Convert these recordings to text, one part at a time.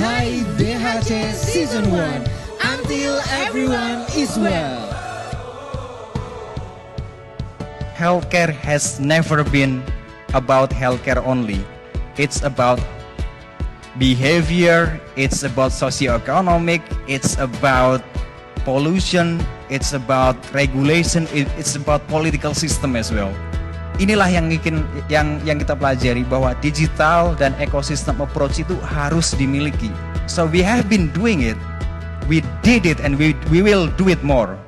Hai BHC Season 1, until everyone is well. Healthcare has never been about healthcare only. It's about behavior, it's about socioeconomic, it's about pollution, it's about regulation, it's about political system as well. Inilah yang kita pelajari, bahwa digital dan ekosistem approach itu harus dimiliki. So we have been doing it, we did it, and we will do it more.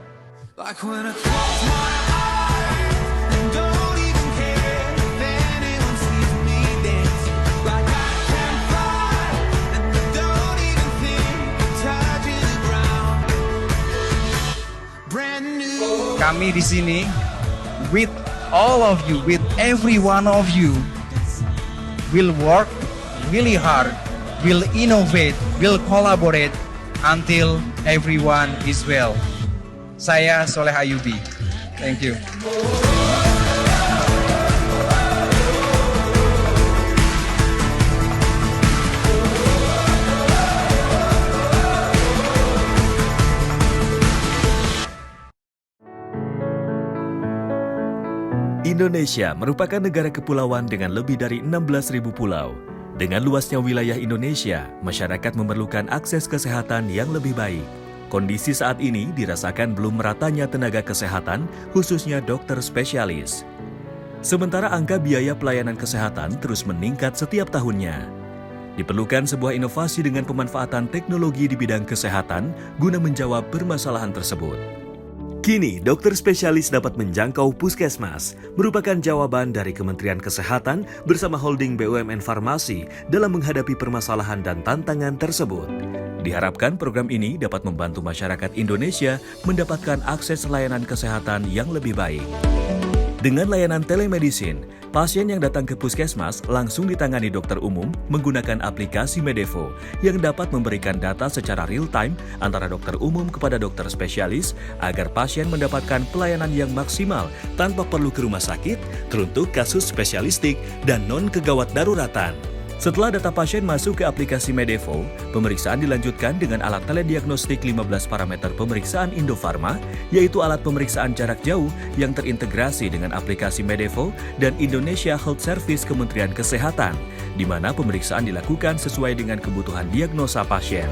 Like when I close my eyes and don't even care if anyone sees me dance. Like I can fly and I don't even think of touching the ground. Brand new. Kami di sini with all of you, with every one of you, will work really hard, will innovate, will collaborate until everyone is well. Saya Soleh Ayubi. Thank you. Indonesia merupakan negara kepulauan dengan lebih dari 16.000 pulau. Dengan luasnya wilayah Indonesia, masyarakat memerlukan akses kesehatan yang lebih baik. Kondisi saat ini dirasakan belum meratanya tenaga kesehatan, khususnya dokter spesialis. Sementara angka biaya pelayanan kesehatan terus meningkat setiap tahunnya. Diperlukan sebuah inovasi dengan pemanfaatan teknologi di bidang kesehatan guna menjawab permasalahan tersebut. Kini, dokter spesialis dapat menjangkau puskesmas, merupakan jawaban dari Kementerian Kesehatan bersama holding BUMN Farmasi dalam menghadapi permasalahan dan tantangan tersebut. Diharapkan program ini dapat membantu masyarakat Indonesia mendapatkan akses layanan kesehatan yang lebih baik. Dengan layanan telemedicine, pasien yang datang ke puskesmas langsung ditangani dokter umum menggunakan aplikasi Medevo yang dapat memberikan data secara real-time antara dokter umum kepada dokter spesialis agar pasien mendapatkan pelayanan yang maksimal tanpa perlu ke rumah sakit, teruntuk kasus spesialistik, dan non-kegawat daruratan. Setelah data pasien masuk ke aplikasi Medevo, pemeriksaan dilanjutkan dengan alat telediagnostik 15 parameter pemeriksaan Indofarma, yaitu alat pemeriksaan jarak jauh yang terintegrasi dengan aplikasi Medevo dan Indonesia Health Service Kementerian Kesehatan, di mana pemeriksaan dilakukan sesuai dengan kebutuhan diagnosa pasien.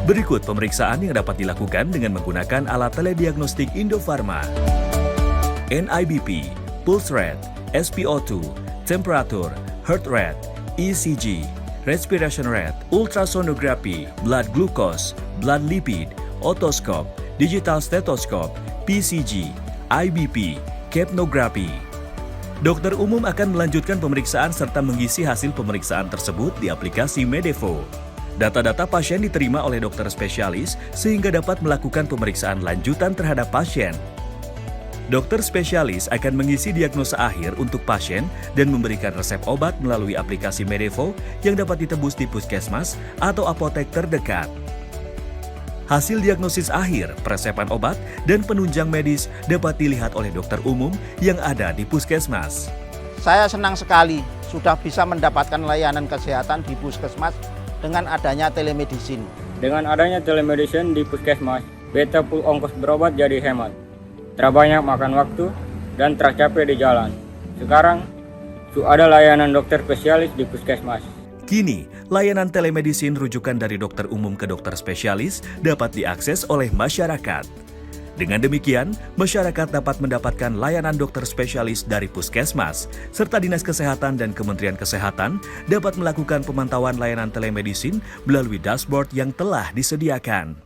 Berikut pemeriksaan yang dapat dilakukan dengan menggunakan alat telediagnostik Indofarma. NIBP, pulse rate, SpO2, temperatur, heart rate, ECG, respiration rate, ultrasonography, blood glucose, blood lipid, otoscope, digital stethoscope, PCG, IBP, capnography. Dokter umum akan melanjutkan pemeriksaan serta mengisi hasil pemeriksaan tersebut di aplikasi Medevo. Data-data pasien diterima oleh dokter spesialis sehingga dapat melakukan pemeriksaan lanjutan terhadap pasien. Dokter spesialis akan mengisi diagnosa akhir untuk pasien dan memberikan resep obat melalui aplikasi Medevo yang dapat ditebus di puskesmas atau apotek terdekat. Hasil diagnosis akhir, peresepan obat, dan penunjang medis dapat dilihat oleh dokter umum yang ada di puskesmas. Saya senang sekali sudah bisa mendapatkan layanan kesehatan di puskesmas dengan adanya telemedicine. Dengan adanya telemedicine di puskesmas, beta full ongkos berobat jadi hemat. Terbanyak makan waktu dan tercapai di jalan. Sekarang, sudah ada layanan dokter spesialis di puskesmas. Kini, layanan telemedicine rujukan dari dokter umum ke dokter spesialis dapat diakses oleh masyarakat. Dengan demikian, masyarakat dapat mendapatkan layanan dokter spesialis dari puskesmas, serta Dinas Kesehatan dan Kementerian Kesehatan dapat melakukan pemantauan layanan telemedicine melalui dashboard yang telah disediakan.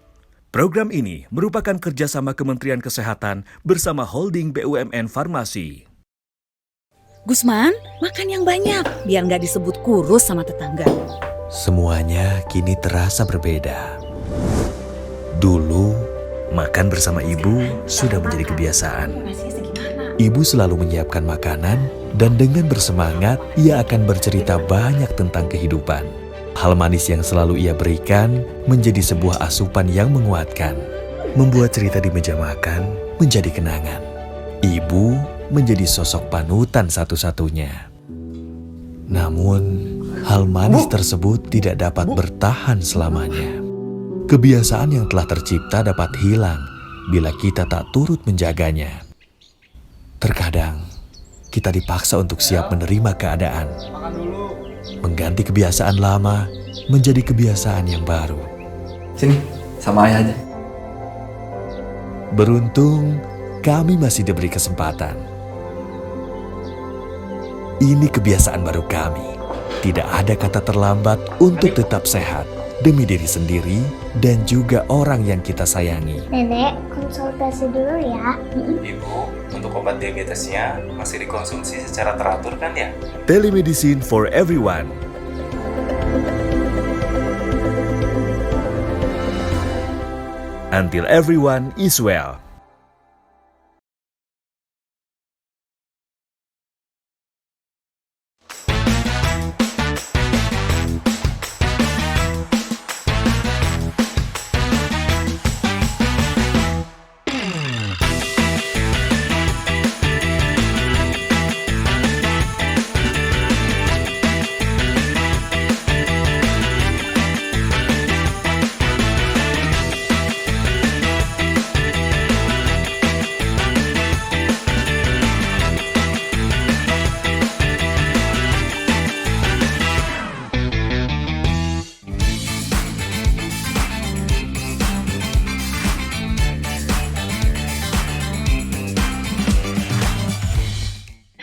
Program ini merupakan kerjasama Kementerian Kesehatan bersama holding BUMN Farmasi. Gusman, makan yang banyak, biar nggak disebut kurus sama tetangga. Semuanya kini terasa berbeda. Dulu, makan bersama ibu sudah menjadi kebiasaan. Ibu selalu menyiapkan makanan dan dengan bersemangat ia akan bercerita banyak tentang kehidupan. Hal manis yang selalu ia berikan menjadi sebuah asupan yang menguatkan. membuat cerita di meja makan menjadi kenangan. Ibu menjadi sosok panutan satu-satunya. Namun, hal manis tersebut tidak dapat bertahan selamanya. Kebiasaan yang telah tercipta dapat hilang bila kita tak turut menjaganya. Terkadang, kita dipaksa untuk siap menerima keadaan, mengganti kebiasaan lama menjadi kebiasaan yang baru. Sini, sama ayah aja. Beruntung, kami masih diberi kesempatan. Ini kebiasaan baru kami. Tidak ada kata terlambat untuk tetap sehat demi diri sendiri dan juga orang yang kita sayangi. Nenek, konsultasi dulu ya. Ibu, untuk obat diabetesnya masih dikonsumsi secara teratur kan ya? Telemedicine for everyone. Until everyone is well.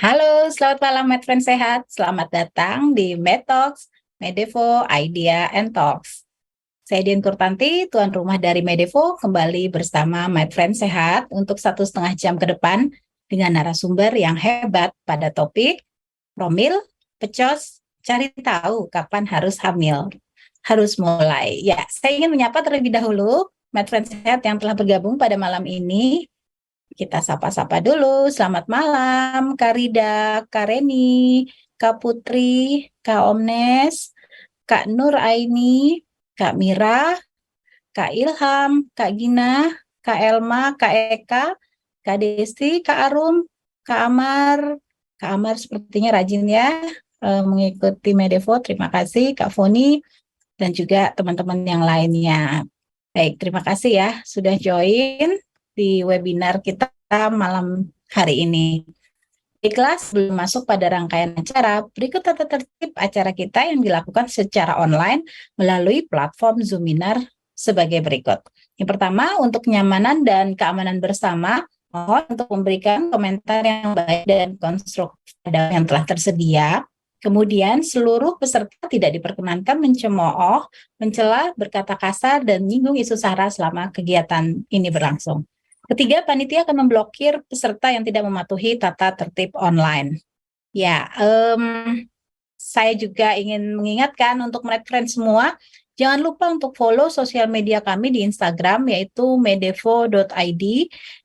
Halo, selamat malam MedFriend Sehat. Selamat datang di MedTalks, Medevo, Idea and Talks. Saya Dian Kurtanti, tuan rumah dari Medevo, kembali bersama MedFriend Sehat untuk 1,5 jam ke depan dengan narasumber yang hebat pada topik promil, pecos, cari tahu kapan harus hamil. Harus mulai. Ya, saya ingin menyapa terlebih dahulu MedFriend Sehat yang telah bergabung pada malam ini. Kita sapa-sapa dulu. Selamat malam, Kak Rida, Kak Reni, Kak Putri, Kak Omnes, Kak Nur Aini, Kak Mira, Kak Ilham, Kak Gina, Kak Elma, Kak Eka, Kak Desti, Kak Arum, Kak Amar. Kak Amar sepertinya rajin ya mengikuti Medevo. Terima kasih Kak Foni dan juga teman-teman yang lainnya. Baik, terima kasih ya sudah join di webinar kita malam hari ini. Baiklah, sebelum masuk pada rangkaian acara, berikut tata tertib acara kita yang dilakukan secara online melalui platform Zoominar sebagai berikut. Yang pertama, untuk kenyamanan dan keamanan bersama, mohon untuk memberikan komentar yang baik dan konstruktif pada yang telah tersedia. Kemudian, seluruh peserta tidak diperkenankan mencemooh, mencela, berkata kasar, dan menyinggung isu sara selama kegiatan ini berlangsung. Ketiga, panitia akan memblokir peserta yang tidak mematuhi tata tertib online. Ya, saya juga ingin mengingatkan untuk MedFriend semua, jangan lupa untuk follow sosial media kami di Instagram, yaitu medevo.id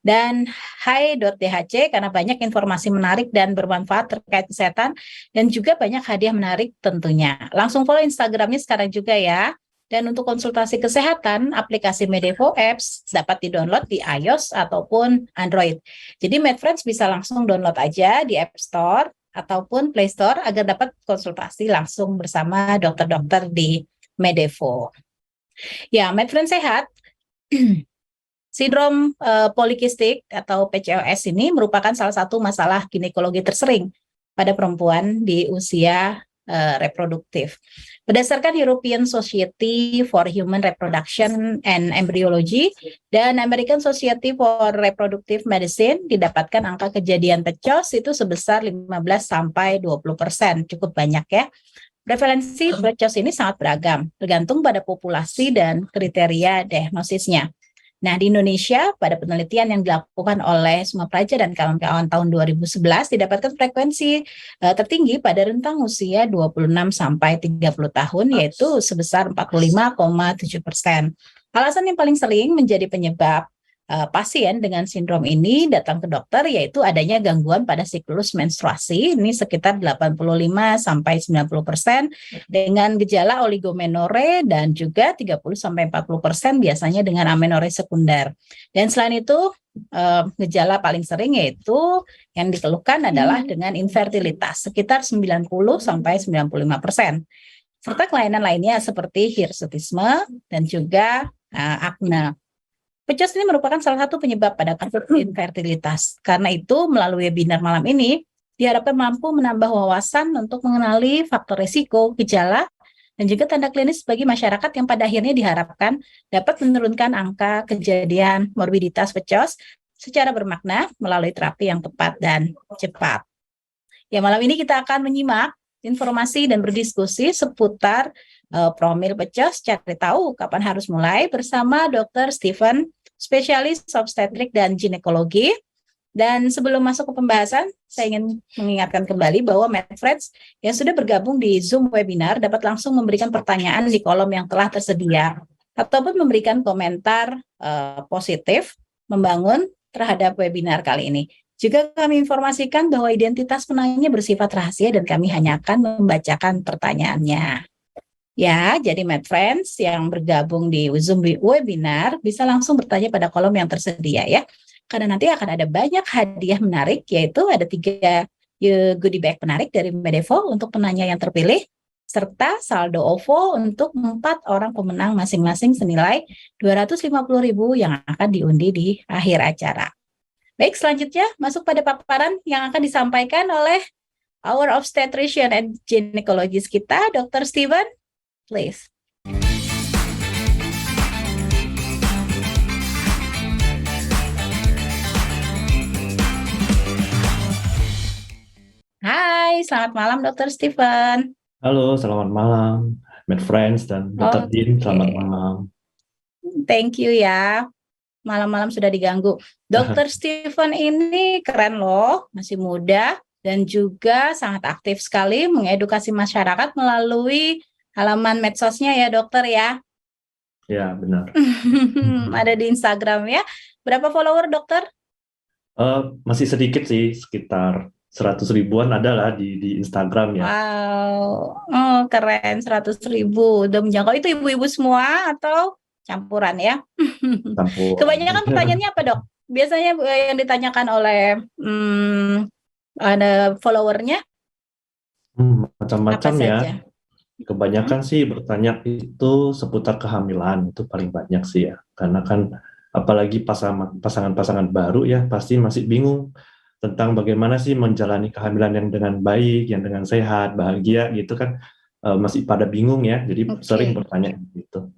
dan hai.dhc, karena banyak informasi menarik dan bermanfaat terkait kesehatan, dan juga banyak hadiah menarik tentunya. Langsung follow Instagramnya sekarang juga ya. Dan untuk konsultasi kesehatan, aplikasi Medevo Apps dapat di-download di iOS ataupun Android. Jadi MedFriends bisa langsung download aja di App Store ataupun Play Store agar dapat konsultasi langsung bersama dokter-dokter di Medevo. Ya, MedFriends Sehat, sindrom polikistik atau PCOS ini merupakan salah satu masalah ginekologi tersering pada perempuan di usia reproduktif. Berdasarkan European Society for Human Reproduction and Embryology dan American Society for Reproductive Medicine, didapatkan angka kejadian PCOS itu sebesar 15-20%, cukup banyak ya. Prevalensi PCOS ini sangat beragam, tergantung pada populasi dan kriteria diagnosisnya. Nah, di Indonesia, pada penelitian yang dilakukan oleh Sumapraja dan kawan-kawan tahun 2011, didapatkan frekuensi tertinggi pada rentang usia 26-30 tahun, yaitu sebesar 45,7%. Alasan yang paling sering menjadi penyebab pasien dengan sindrom ini datang ke dokter yaitu adanya gangguan pada siklus menstruasi, ini sekitar 85-90% dengan gejala oligomenore dan juga 30-40% biasanya dengan amenore sekunder. Dan selain itu gejala paling sering yaitu yang dikeluhkan adalah dengan infertilitas sekitar 90-95%. Serta kelainan lainnya seperti hirsutisme dan juga akne. PCOS ini merupakan salah satu penyebab pada kasus infertilitas. Karena itu, melalui webinar malam ini, diharapkan mampu menambah wawasan untuk mengenali faktor risiko, gejala, dan juga tanda klinis bagi masyarakat yang pada akhirnya diharapkan dapat menurunkan angka kejadian morbiditas PCOS secara bermakna melalui terapi yang tepat dan cepat. Ya, malam ini kita akan menyimak informasi dan berdiskusi seputar profil PCOS, cari tahu kapan harus mulai bersama Dr. Steven, spesialis obstetrik dan ginekologi. Dan sebelum masuk ke pembahasan, saya ingin mengingatkan kembali bahwa MedFriends yang sudah bergabung di Zoom webinar dapat langsung memberikan pertanyaan di kolom yang telah tersedia ataupun memberikan komentar positif membangun terhadap webinar kali ini. Juga kami informasikan bahwa identitas penanya bersifat rahasia dan kami hanya akan membacakan pertanyaannya. Ya, jadi MedFriends yang bergabung di Zoom webinar bisa langsung bertanya pada kolom yang tersedia ya. Karena nanti akan ada banyak hadiah menarik, yaitu ada 3 goodie bag menarik dari Medevo untuk penanya yang terpilih, serta saldo OVO untuk 4 orang pemenang masing-masing senilai 250.000 yang akan diundi di akhir acara. Baik, selanjutnya masuk pada paparan yang akan disampaikan oleh our obstetrician and gynecologist kita, Dr. Steven. Please. Hai, selamat malam Dr. Steven. Halo, selamat malam, MedFriends dan Dr. Dean, selamat malam. Thank you ya. Malam-malam sudah diganggu. Dr. Steven ini keren loh, masih muda dan juga sangat aktif sekali mengedukasi masyarakat melalui halaman medsosnya ya dokter ya. Ya, benar. Ada di Instagram ya. Berapa follower dokter? Masih sedikit sih, sekitar 100 ribuan adalah di Instagram ya. Wow, keren, 100.000. Udah menjangkau. Itu ibu-ibu semua atau campuran ya? Campur. Kebanyakan pertanyaannya apa dok? Biasanya yang ditanyakan oleh ada followernya? Macam-macam Apa ya. saja? Kebanyakan sih bertanya itu seputar kehamilan, itu paling banyak sih ya. Karena kan apalagi pasangan-pasangan baru ya, pasti masih bingung tentang bagaimana sih menjalani kehamilan yang dengan baik, yang dengan sehat, bahagia gitu kan. Masih pada bingung ya, jadi sering bertanya gitu.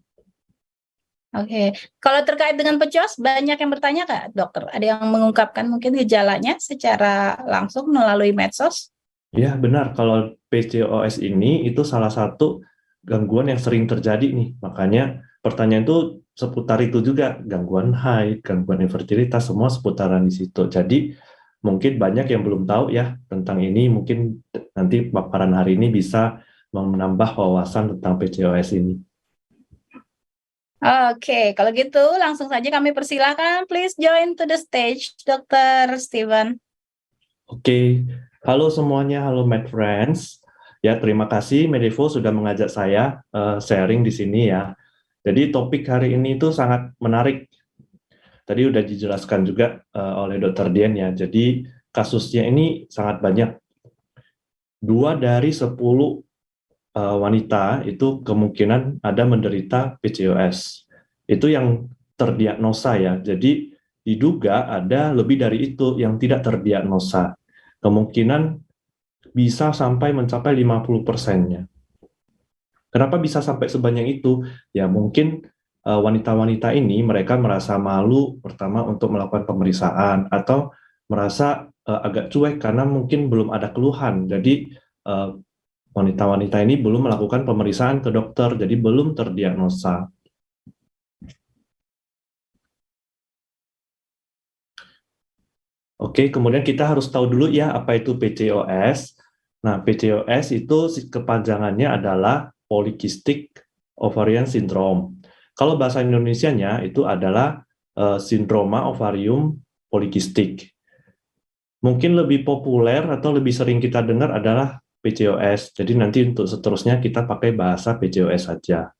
Oke. Kalau terkait dengan PCOS, banyak yang bertanya Kak dokter? Ada yang mengungkapkan mungkin gejalanya secara langsung melalui medsos? Ya benar, kalau PCOS ini itu salah satu gangguan yang sering terjadi nih. Makanya pertanyaan itu seputar itu juga, gangguan haid, gangguan infertilitas, semua seputaran di situ. Jadi mungkin banyak yang belum tahu ya tentang ini, mungkin nanti paparan hari ini bisa menambah wawasan tentang PCOS ini. Oke, kalau gitu langsung saja kami persilahkan, please join to the stage, Dr. Steven. Oke, halo semuanya, halo MedFriends. Ya, terima kasih Medevo sudah mengajak saya sharing di sini ya. Jadi topik hari ini itu sangat menarik. Tadi udah dijelaskan juga oleh Dr. Dian ya. Jadi kasusnya ini sangat banyak. 2 dari 10 wanita itu kemungkinan ada menderita PCOS. Itu yang terdiagnosa ya. Jadi diduga ada lebih dari itu yang tidak terdiagnosa. Kemungkinan bisa sampai mencapai 50%-nya. Kenapa bisa sampai sebanyak itu? Ya mungkin wanita-wanita ini mereka merasa malu pertama untuk melakukan pemeriksaan atau merasa agak cuek karena mungkin belum ada keluhan. Jadi wanita-wanita ini belum melakukan pemeriksaan ke dokter, jadi belum terdiagnosa. Oke, kemudian kita harus tahu dulu ya apa itu PCOS. Nah, PCOS itu kepanjangannya adalah Polycystic Ovarian Syndrome. Kalau bahasa Indonesianya itu adalah sindroma ovarium polikistik. Mungkin lebih populer atau lebih sering kita dengar adalah PCOS. Jadi nanti untuk seterusnya kita pakai bahasa PCOS saja.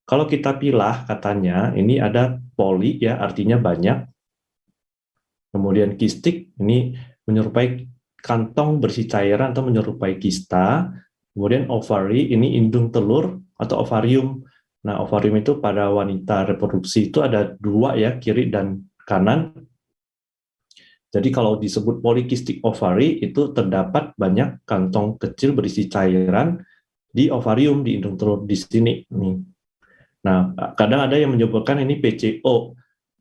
Kalau kita pilah katanya ini ada poli ya, artinya banyak. Kemudian kistik ini menyerupai kantong berisi cairan atau menyerupai kista. Kemudian ovary ini indung telur atau ovarium. Nah, ovarium itu pada wanita reproduksi itu ada dua ya, kiri dan kanan. Jadi kalau disebut polikistik ovary itu terdapat banyak kantong kecil berisi cairan di ovarium, di indung telur di sini. Nah, kadang ada yang menyebutkan ini PCO.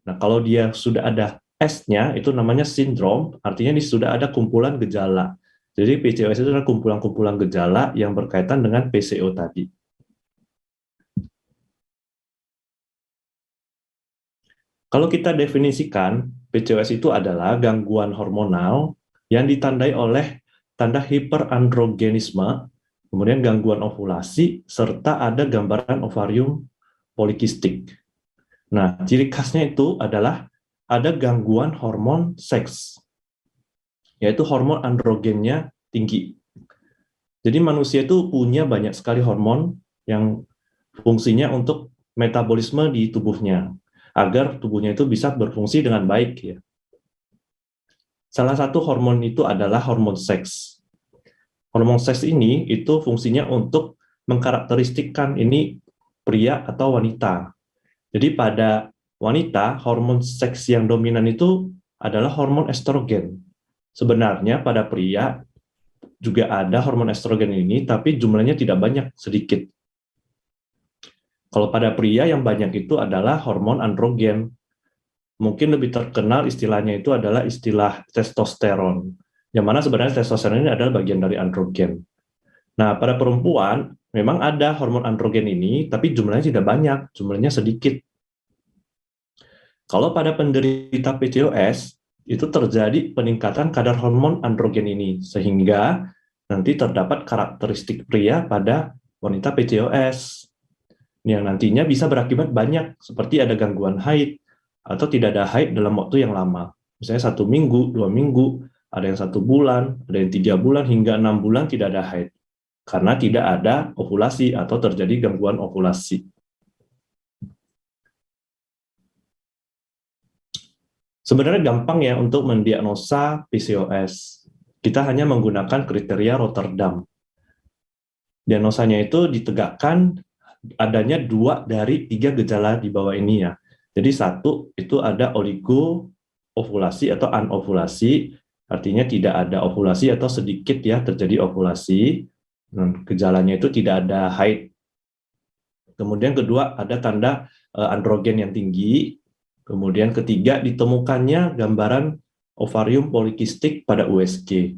Nah, kalau dia sudah ada S-nya, itu namanya sindrom, artinya ini sudah ada kumpulan gejala. Jadi PCOS itu adalah kumpulan-kumpulan gejala yang berkaitan dengan PCO tadi. Kalau kita definisikan, PCOS itu adalah gangguan hormonal yang ditandai oleh tanda hiperandrogenisme, kemudian gangguan ovulasi, serta ada gambaran ovarium polikistik. Nah, ciri khasnya itu adalah ada gangguan hormon seks, yaitu hormon androgennya tinggi. Jadi manusia itu punya banyak sekali hormon yang fungsinya untuk metabolisme di tubuhnya, agar tubuhnya itu bisa berfungsi dengan baik ya. Salah satu hormon itu adalah hormon seks. Hormon seks ini itu fungsinya untuk mengkarakteristikkan ini pria atau wanita. Jadi pada wanita, hormon seks yang dominan itu adalah hormon estrogen. Sebenarnya pada pria juga ada hormon estrogen ini, tapi jumlahnya tidak banyak, sedikit. Kalau pada pria yang banyak itu adalah hormon androgen. Mungkin lebih terkenal istilahnya itu adalah istilah testosteron. Yang mana sebenarnya testosteron ini adalah bagian dari androgen. Nah, pada perempuan memang ada hormon androgen ini, tapi jumlahnya tidak banyak, jumlahnya sedikit. Kalau pada penderita PCOS, itu terjadi peningkatan kadar hormon androgen ini, sehingga nanti terdapat karakteristik pria pada wanita PCOS. Yang nantinya bisa berakibat banyak, seperti ada gangguan haid, atau tidak ada haid dalam waktu yang lama. Misalnya 1 minggu, 2 minggu, ada yang 1 bulan, ada yang 3 bulan, hingga 6 bulan tidak ada haid. Karena tidak ada ovulasi atau terjadi gangguan ovulasi. Sebenarnya gampang ya untuk mendiagnosa PCOS. Kita hanya menggunakan kriteria Rotterdam. Diagnosanya itu ditegakkan adanya 2 dari 3 gejala di bawah ini ya. Jadi 1 itu ada oligo-ovulasi atau anovulasi, artinya tidak ada ovulasi atau sedikit ya terjadi ovulasi. Gejalanya itu tidak ada haid. Kemudian kedua ada tanda androgen yang tinggi. Kemudian ketiga ditemukannya gambaran ovarium polikistik pada USG.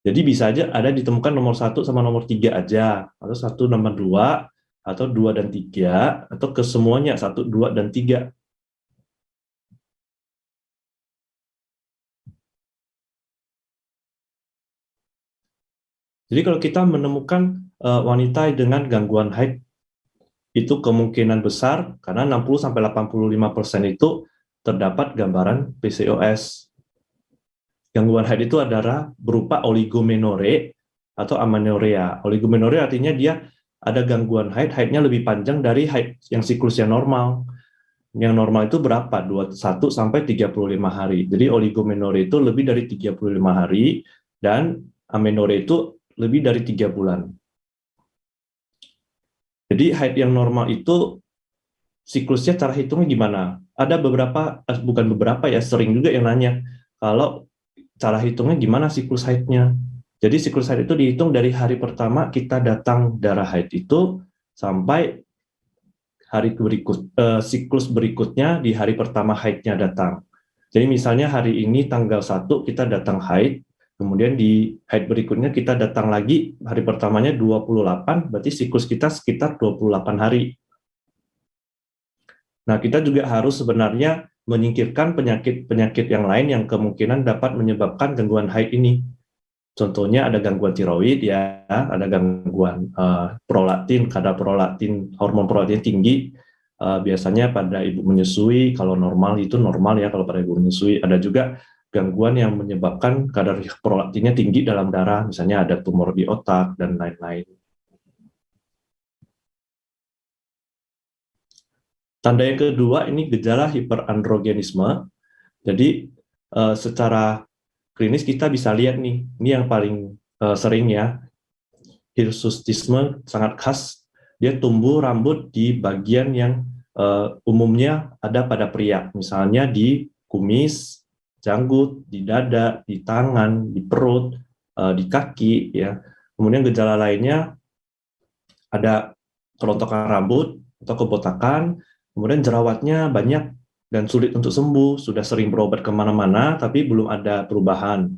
Jadi bisa aja ada ditemukan nomor 1 sama nomor 3 aja, atau 1 nomor 2, atau 2 dan 3, atau kesemuanya 1, 2, dan 3. Jadi kalau kita menemukan wanita dengan gangguan haid, itu kemungkinan besar, karena 60-85% itu terdapat gambaran PCOS. Gangguan haid itu adalah berupa oligomenore atau amenorrhea. Oligomenore artinya dia ada gangguan haid, haidnya lebih panjang dari haid yang siklusnya normal. Yang normal itu berapa? 21 sampai 35 hari. Jadi oligomenore itu lebih dari 35 hari, dan amenorrhea itu lebih dari 3 bulan. Jadi haid yang normal itu siklusnya cara hitungnya gimana? Ada beberapa, bukan beberapa ya, sering juga yang nanya, kalau cara hitungnya gimana siklus haidnya? Jadi siklus haid itu dihitung dari hari pertama kita datang darah haid itu sampai hari siklus berikutnya di hari pertama haidnya datang. Jadi misalnya hari ini tanggal 1 kita datang haid, kemudian di haid berikutnya kita datang lagi, hari pertamanya 28, berarti siklus kita sekitar 28 hari. Nah, kita juga harus sebenarnya menyingkirkan penyakit-penyakit yang lain yang kemungkinan dapat menyebabkan gangguan haid ini. Contohnya ada gangguan tiroid ya, ada gangguan prolaktin, kadar prolaktin, hormon prolaktin tinggi, biasanya pada ibu menyusui, kalau normal itu normal ya kalau pada ibu menyusui. Ada juga gangguan yang menyebabkan kadar prolaktinnya tinggi dalam darah, misalnya ada tumor di otak dan lain-lain. Tanda yang kedua ini gejala hiperandrogenisme. Jadi secara klinis kita bisa lihat nih, ini yang paling sering ya, hirsutisme sangat khas. Dia tumbuh rambut di bagian yang umumnya ada pada pria, misalnya di kumis, janggut, di dada, di tangan, di perut, di kaki, ya. Kemudian gejala lainnya ada kerontokan rambut atau kebotakan, kemudian jerawatnya banyak dan sulit untuk sembuh, sudah sering berobat kemana-mana, tapi belum ada perubahan,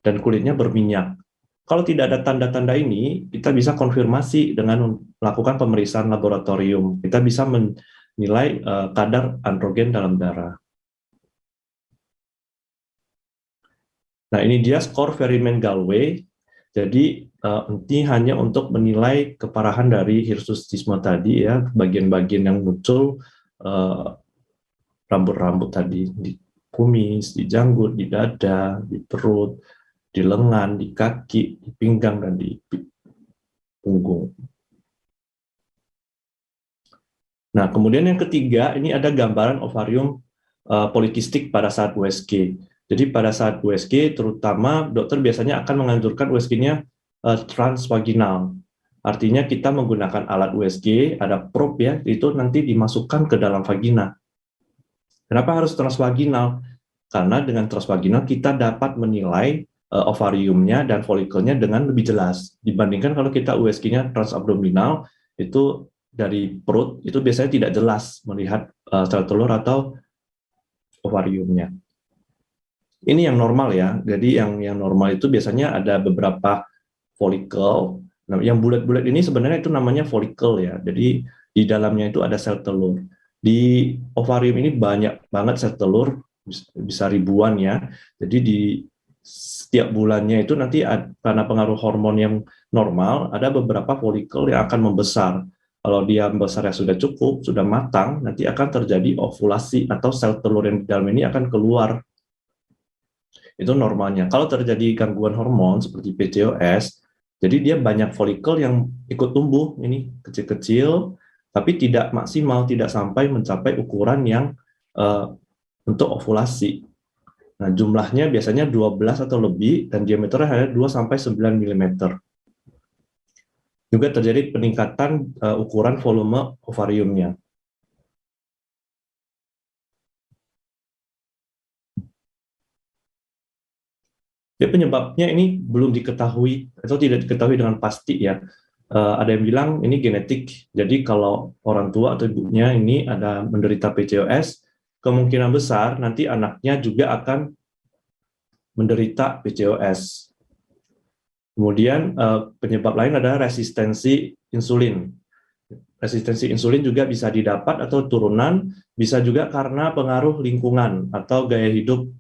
dan kulitnya berminyak. Kalau tidak ada tanda-tanda ini, kita bisa konfirmasi dengan melakukan pemeriksaan laboratorium. Kita bisa menilai kadar androgen dalam darah. Nah, ini dia skor Ferryman-Gallwey. Jadi, ini hanya untuk menilai keparahan dari hirsutisme tadi, ya, bagian-bagian yang muncul rambut-rambut tadi, di kumis, di janggut, di dada, di perut, di lengan, di kaki, di pinggang, dan di punggung. Nah, kemudian yang ketiga, ini ada gambaran ovarium polikistik pada saat USG. Jadi pada saat USG, terutama dokter biasanya akan menganjurkan USG-nya transvaginal. Artinya kita menggunakan alat USG, ada probe ya, itu nanti dimasukkan ke dalam vagina. Kenapa harus transvaginal? Karena dengan transvaginal kita dapat menilai ovariumnya dan folikelnya dengan lebih jelas dibandingkan kalau kita USG-nya transabdominal, itu dari perut itu biasanya tidak jelas melihat sel telur atau ovariumnya. Ini yang normal ya. Jadi yang normal itu biasanya ada beberapa folikel. Nah, yang bulat-bulat ini sebenarnya itu namanya folikel ya. Jadi di dalamnya itu ada sel telur. Di ovarium ini banyak banget sel telur, bisa ribuan ya. Jadi di setiap bulannya itu nanti karena pengaruh hormon yang normal, ada beberapa folikel yang akan membesar. Kalau dia membesarnya sudah cukup, sudah matang, nanti akan terjadi ovulasi atau sel telur yang di dalam ini akan keluar. Itu normalnya. Kalau terjadi gangguan hormon seperti PCOS, jadi dia banyak folikel yang ikut tumbuh, ini kecil-kecil, tapi tidak maksimal, tidak sampai mencapai ukuran yang untuk ovulasi. Nah, jumlahnya biasanya 12 atau lebih, dan diameternya hanya 2-9 mm. Juga terjadi peningkatan ukuran volume ovariumnya. Ya, penyebabnya ini belum diketahui, atau tidak diketahui dengan pasti ya. Ada yang bilang ini genetik, jadi kalau orang tua atau ibunya ini ada menderita PCOS, kemungkinan besar nanti anaknya juga akan menderita PCOS. Kemudian penyebab lain adalah resistensi insulin. Resistensi insulin juga bisa didapat atau turunan, bisa juga karena pengaruh lingkungan atau gaya hidup,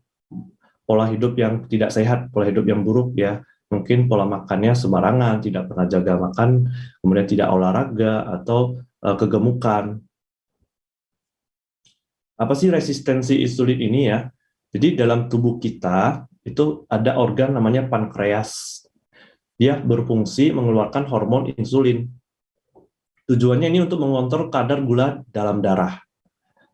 pola hidup yang tidak sehat, pola hidup yang buruk ya. Mungkin pola makannya sembarangan, tidak pernah jaga makan, kemudian tidak olahraga atau kegemukan. Apa sih resistensi insulin ini ya? Jadi dalam tubuh kita itu ada organ namanya pankreas. Dia berfungsi mengeluarkan hormon insulin. Tujuannya ini untuk mengontrol kadar gula dalam darah.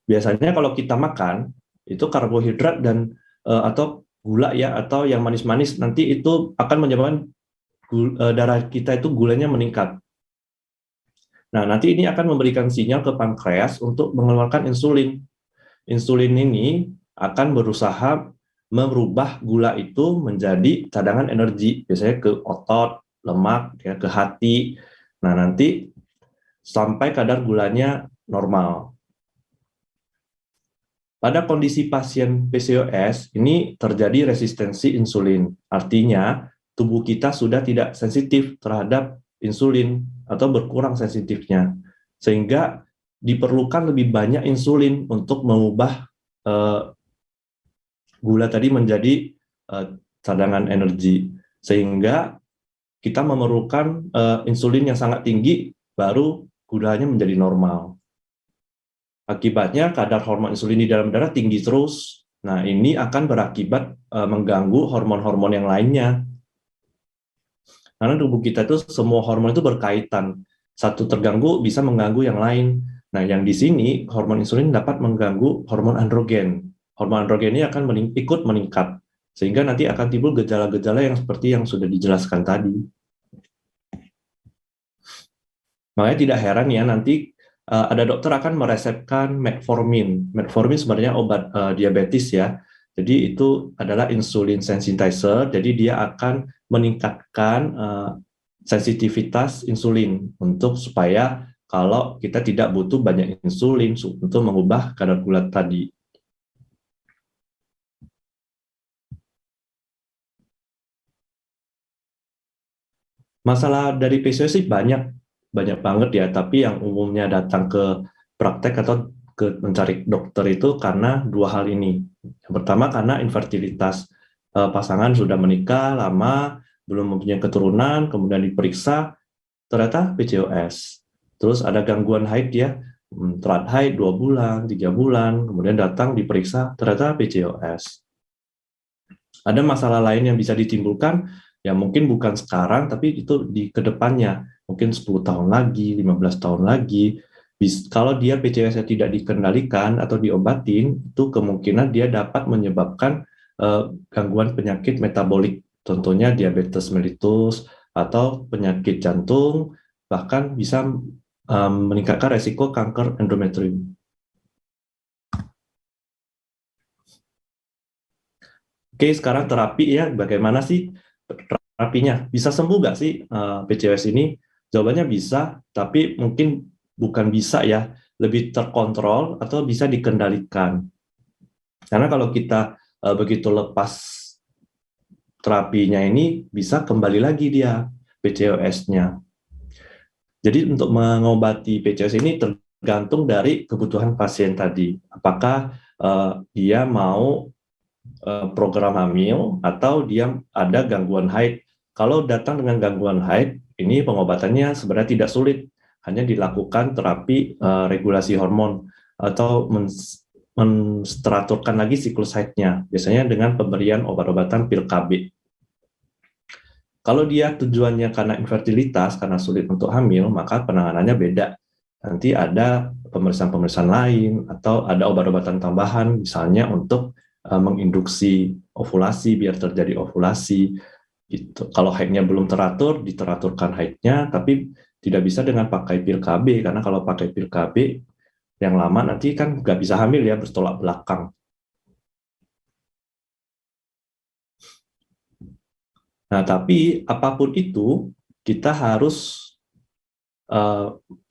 Biasanya kalau kita makan, itu karbohidrat dan atau gula ya, atau yang manis-manis, nanti itu akan menyebabkan darah kita itu gulanya meningkat. Nah, nanti ini akan memberikan sinyal ke pankreas untuk mengeluarkan insulin. Insulin ini akan berusaha merubah gula itu menjadi cadangan energi, biasanya ke otot, lemak, ya, ke hati. Nah, nanti sampai kadar gulanya normal. Pada kondisi pasien PCOS, ini terjadi resistensi insulin. Artinya, tubuh kita sudah tidak sensitif terhadap insulin atau berkurang sensitifnya. Sehingga diperlukan lebih banyak insulin untuk mengubah gula tadi menjadi cadangan energi. Sehingga kita memerlukan insulin yang sangat tinggi, baru gulanya menjadi normal. Akibatnya kadar hormon insulin di dalam darah tinggi terus. Nah, ini akan berakibat mengganggu hormon-hormon yang lainnya. Karena tubuh kita itu semua hormon itu berkaitan. Satu terganggu bisa mengganggu yang lain. Nah, yang di sini hormon insulin dapat mengganggu hormon androgen. Hormon androgen ini akan ikut meningkat, sehingga nanti akan timbul gejala-gejala yang seperti yang sudah dijelaskan tadi. Makanya tidak heran ya nanti ada dokter akan meresepkan metformin. Metformin sebenarnya obat diabetes ya. Jadi itu adalah insulin sensitizer. Jadi dia akan meningkatkan sensitivitas insulin untuk supaya kalau kita tidak butuh banyak insulin untuk mengubah kadar gula tadi. Masalah dari PCOS sih banyak banget ya, tapi yang umumnya datang ke praktek atau mencari dokter itu karena dua hal ini. Yang pertama karena infertilitas, pasangan sudah menikah lama, belum mempunyai keturunan, kemudian diperiksa, ternyata PCOS. Terus ada gangguan haid ya, telat haid 2 bulan, 3 bulan, kemudian datang diperiksa, ternyata PCOS. Ada masalah lain yang bisa ditimbulkan, ya mungkin bukan sekarang, tapi itu di kedepannya, mungkin 10 tahun lagi, 15 tahun lagi. Kalau dia PCOS tidak dikendalikan atau diobatin, itu kemungkinan dia dapat menyebabkan gangguan penyakit metabolik, contohnya diabetes mellitus atau penyakit jantung, bahkan bisa meningkatkan resiko kanker endometrium. Oke, sekarang terapi ya, bagaimana sih terapinya? Bisa sembuh nggak sih PCOS ini? Jawabannya bisa, tapi mungkin bukan bisa ya, lebih terkontrol atau bisa dikendalikan. Karena kalau kita begitu lepas terapinya ini, bisa kembali lagi dia PCOS-nya. Jadi untuk mengobati PCOS ini tergantung dari kebutuhan pasien tadi. Apakah dia mau program hamil atau dia ada gangguan haid. Kalau datang dengan gangguan haid, ini pengobatannya sebenarnya tidak sulit, hanya dilakukan terapi regulasi hormon atau mensteraturkan lagi siklus haidnya, biasanya dengan pemberian obat-obatan pil KB. Kalau dia tujuannya karena infertilitas, karena sulit untuk hamil, maka penanganannya beda. Nanti ada pemeriksaan-pemeriksaan lain atau ada obat-obatan tambahan, misalnya untuk menginduksi ovulasi biar terjadi ovulasi. Gitu. Kalau haidnya belum teratur, diteraturkan haidnya, tapi tidak bisa dengan pakai pil KB, karena kalau pakai pil KB yang lama nanti kan nggak bisa hamil ya, bertolak belakang. Nah, tapi apapun itu, kita harus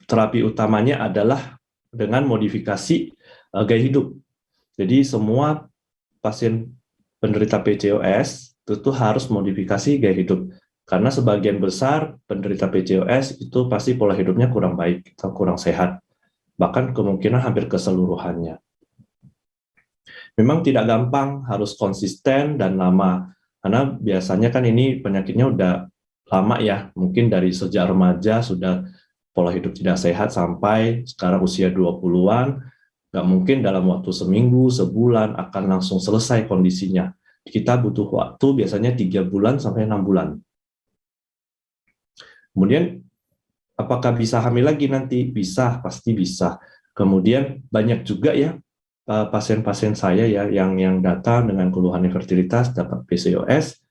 terapi utamanya adalah dengan modifikasi gaya hidup. Jadi semua pasien penderita PCOS itu harus modifikasi gaya hidup. Karena sebagian besar penderita PCOS itu pasti pola hidupnya kurang baik atau kurang sehat. Bahkan kemungkinan hampir keseluruhannya. Memang tidak gampang, harus konsisten dan lama. Karena biasanya kan ini penyakitnya udah lama ya, mungkin dari sejak remaja sudah pola hidup tidak sehat sampai sekarang usia 20-an, nggak mungkin dalam waktu seminggu, sebulan akan langsung selesai kondisinya. Kita butuh waktu biasanya 3 bulan sampai 6 bulan. Kemudian, apakah bisa hamil lagi nanti? Bisa, pasti bisa. Kemudian banyak juga ya pasien-pasien saya ya yang datang dengan keluhan infertilitas, dapat PCOS,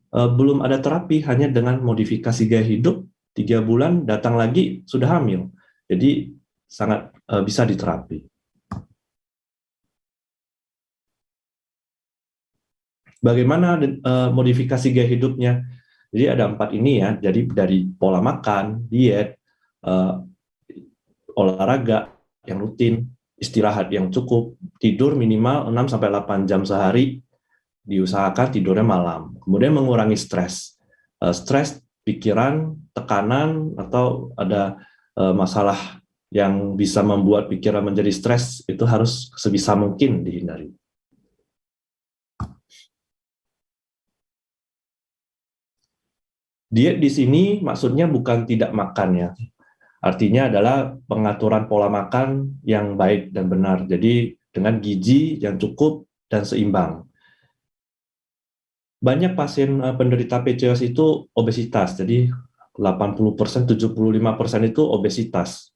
belum ada terapi, hanya dengan modifikasi gaya hidup, 3 bulan datang lagi sudah hamil. Jadi sangat bisa diterapi. Bagaimana modifikasi gaya hidupnya? Jadi ada 4 ini ya, jadi dari pola makan, diet, olahraga yang rutin, istirahat yang cukup, tidur minimal 6-8 jam sehari, diusahakan tidurnya malam. Kemudian mengurangi stres. Stres, pikiran, tekanan, atau ada masalah yang bisa membuat pikiran menjadi stres, itu harus sebisa mungkin dihindari. Diet di sini maksudnya bukan tidak makan ya. Artinya adalah pengaturan pola makan yang baik dan benar. Jadi dengan gizi yang cukup dan seimbang. Banyak pasien penderita PCOS itu obesitas. Jadi 80%, 75% itu obesitas.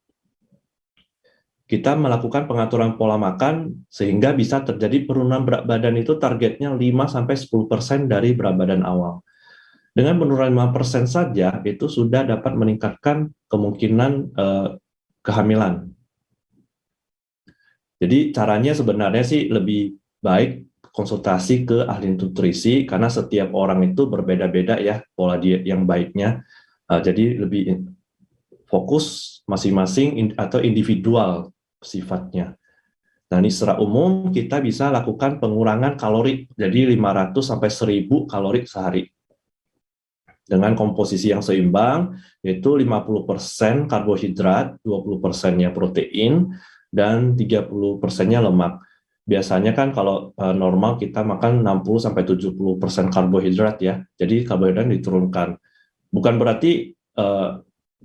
Kita melakukan pengaturan pola makan sehingga bisa terjadi penurunan berat badan itu targetnya 5-10% dari berat badan awal. Dengan penurunan 5% saja itu sudah dapat meningkatkan kemungkinan kehamilan. Jadi caranya sebenarnya sih lebih baik konsultasi ke ahli nutrisi karena setiap orang itu berbeda-beda ya pola diet yang baiknya. Jadi lebih fokus masing-masing atau individual sifatnya. Nah, ini secara umum kita bisa lakukan pengurangan kalori, jadi 500 sampai 1000 kalori sehari. Dengan komposisi yang seimbang, yaitu 50% karbohidrat, 20%-nya protein, dan 30%-nya lemak. Biasanya kan kalau normal kita makan 60-70% karbohidrat ya, jadi karbohidrat diturunkan. Bukan berarti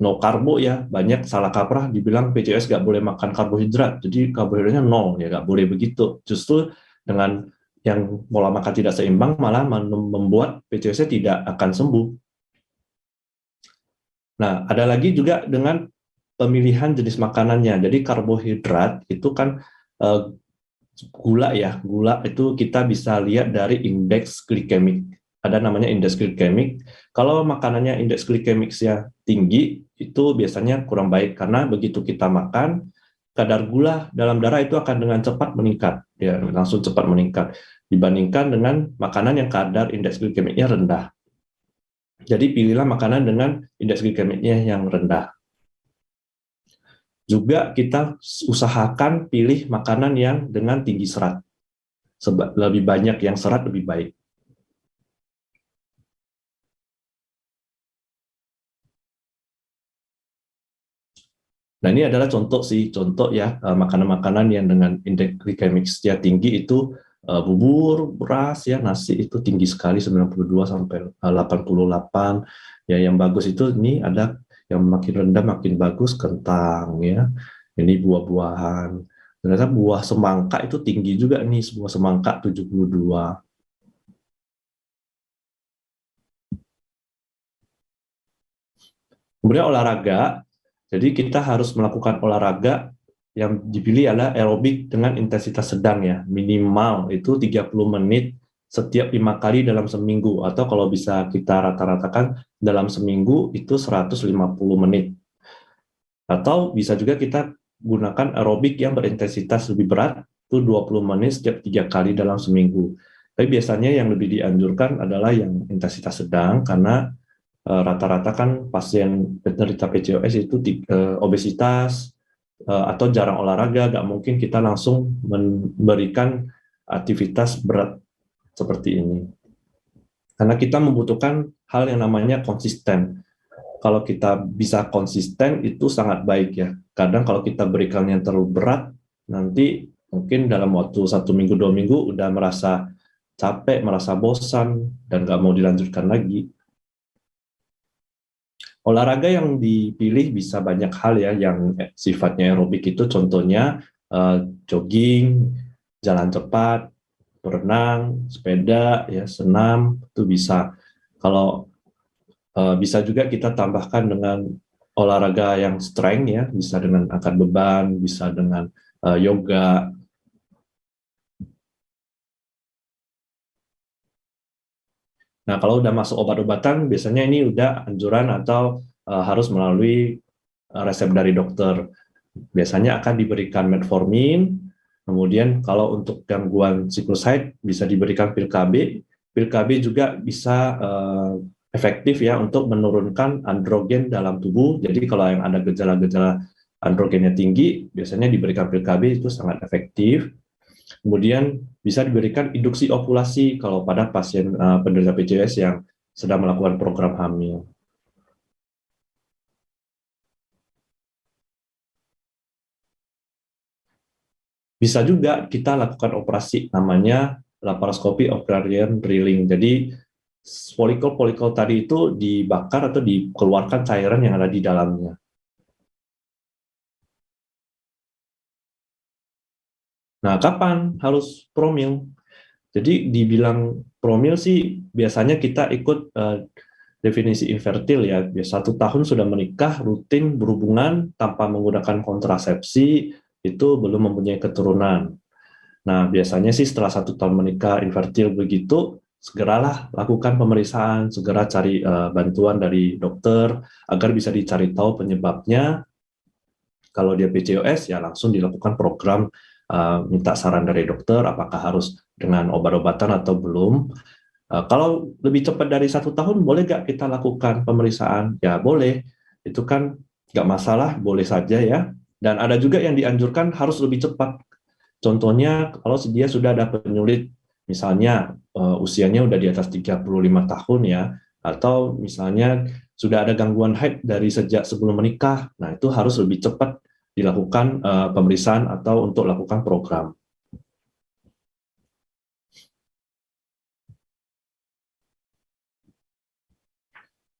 no karbo ya, banyak salah kaprah dibilang PCOS nggak boleh makan karbohidrat, jadi karbohidratnya nol, ya nggak boleh begitu. Justru dengan yang pola makan tidak seimbang malah membuat PCOS-nya tidak akan sembuh. Nah, ada lagi juga dengan pemilihan jenis makanannya. Jadi karbohidrat itu kan gula ya, gula itu kita bisa lihat dari indeks glikemik. Ada namanya indeks glikemik. Kalau makanannya indeks glikemiknya tinggi, itu biasanya kurang baik karena begitu kita makan, kadar gula dalam darah itu akan dengan cepat meningkat, ya langsung cepat meningkat dibandingkan dengan makanan yang kadar indeks glikemiknya rendah. Jadi pilihlah makanan dengan indeks glikemiknya yang rendah. Juga kita usahakan pilih makanan yang dengan tinggi serat. Lebih banyak yang serat lebih baik. Nah, ini adalah contoh ya makanan-makanan yang dengan indeks glikemiknya tinggi itu bubur, beras ya, nasi itu tinggi sekali 92 sampai 88. Ya, yang bagus itu ini ada yang makin rendah makin bagus kentang ya. Ini buah-buahan. Ternyata buah semangka itu tinggi juga nih, buah semangka 72. Kemudian olahraga. Jadi kita harus melakukan olahraga yang dipilih adalah aerobik dengan intensitas sedang ya, minimal itu 30 menit setiap 5 kali dalam seminggu, atau kalau bisa kita rata-ratakan dalam seminggu itu 150 menit. Atau bisa juga kita gunakan aerobik yang berintensitas lebih berat, itu 20 menit setiap 3 kali dalam seminggu. Tapi biasanya yang lebih dianjurkan adalah yang intensitas sedang, karena rata-rata kan pasien penderita PCOS itu obesitas atau jarang olahraga, nggak mungkin kita langsung memberikan aktivitas berat seperti ini. Karena kita membutuhkan hal yang namanya konsisten. Kalau kita bisa konsisten itu sangat baik ya. Kadang kalau kita berikan yang terlalu berat, nanti mungkin dalam waktu 1 minggu, 2 minggu udah merasa capek, merasa bosan, dan nggak mau dilanjutkan lagi. Olahraga yang dipilih bisa banyak hal ya, yang sifatnya aerobik itu contohnya jogging, jalan cepat, berenang, sepeda, ya senam, itu bisa. Kalau bisa juga kita tambahkan dengan olahraga yang strength ya, bisa dengan angkat beban, bisa dengan yoga. Nah, kalau udah masuk obat-obatan, biasanya ini udah anjuran atau harus melalui resep dari dokter. Biasanya akan diberikan metformin, kemudian kalau untuk gangguan siklus haid bisa diberikan pil KB. Pil KB juga bisa efektif ya untuk menurunkan androgen dalam tubuh. Jadi kalau yang ada gejala-gejala androgennya tinggi, biasanya diberikan pil KB itu sangat efektif. Kemudian bisa diberikan induksi ovulasi kalau pada pasien penderita PCOS yang sedang melakukan program hamil. Bisa juga kita lakukan operasi namanya laparoskopi ovarian drilling. Jadi folikel-folikel tadi itu dibakar atau dikeluarkan cairan yang ada di dalamnya. Nah, kapan harus promil? Jadi dibilang promil sih biasanya kita ikut definisi infertil ya. 1 tahun sudah menikah, rutin berhubungan tanpa menggunakan kontrasepsi, itu belum mempunyai keturunan. Nah, biasanya sih setelah 1 tahun menikah infertil begitu, segeralah lakukan pemeriksaan, segera cari bantuan dari dokter agar bisa dicari tahu penyebabnya. Kalau dia PCOS ya langsung dilakukan program minta saran dari dokter apakah harus dengan obat-obatan atau belum. Kalau lebih cepat dari 1 tahun boleh nggak kita lakukan pemeriksaan? Ya boleh, itu kan nggak masalah, boleh saja ya. Dan ada juga yang dianjurkan harus lebih cepat. Contohnya kalau dia sudah ada penyulit, misalnya usianya udah di atas 35 tahun ya, atau misalnya sudah ada gangguan haid dari sejak sebelum menikah, nah itu harus lebih cepat dilakukan pemeriksaan atau untuk lakukan program.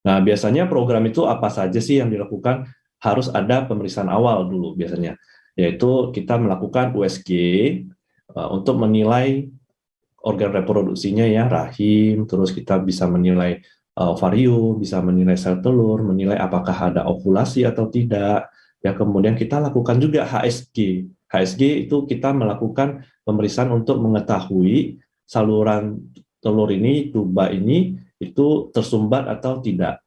Nah, biasanya program itu apa saja sih yang dilakukan? Harus ada pemeriksaan awal dulu biasanya, yaitu kita melakukan USG untuk menilai organ reproduksinya ya, rahim, terus kita bisa menilai ovarium, bisa menilai sel telur, menilai apakah ada ovulasi atau tidak. Ya, kemudian kita lakukan juga HSG. HSG itu kita melakukan pemeriksaan untuk mengetahui saluran telur ini, tuba ini, itu tersumbat atau tidak.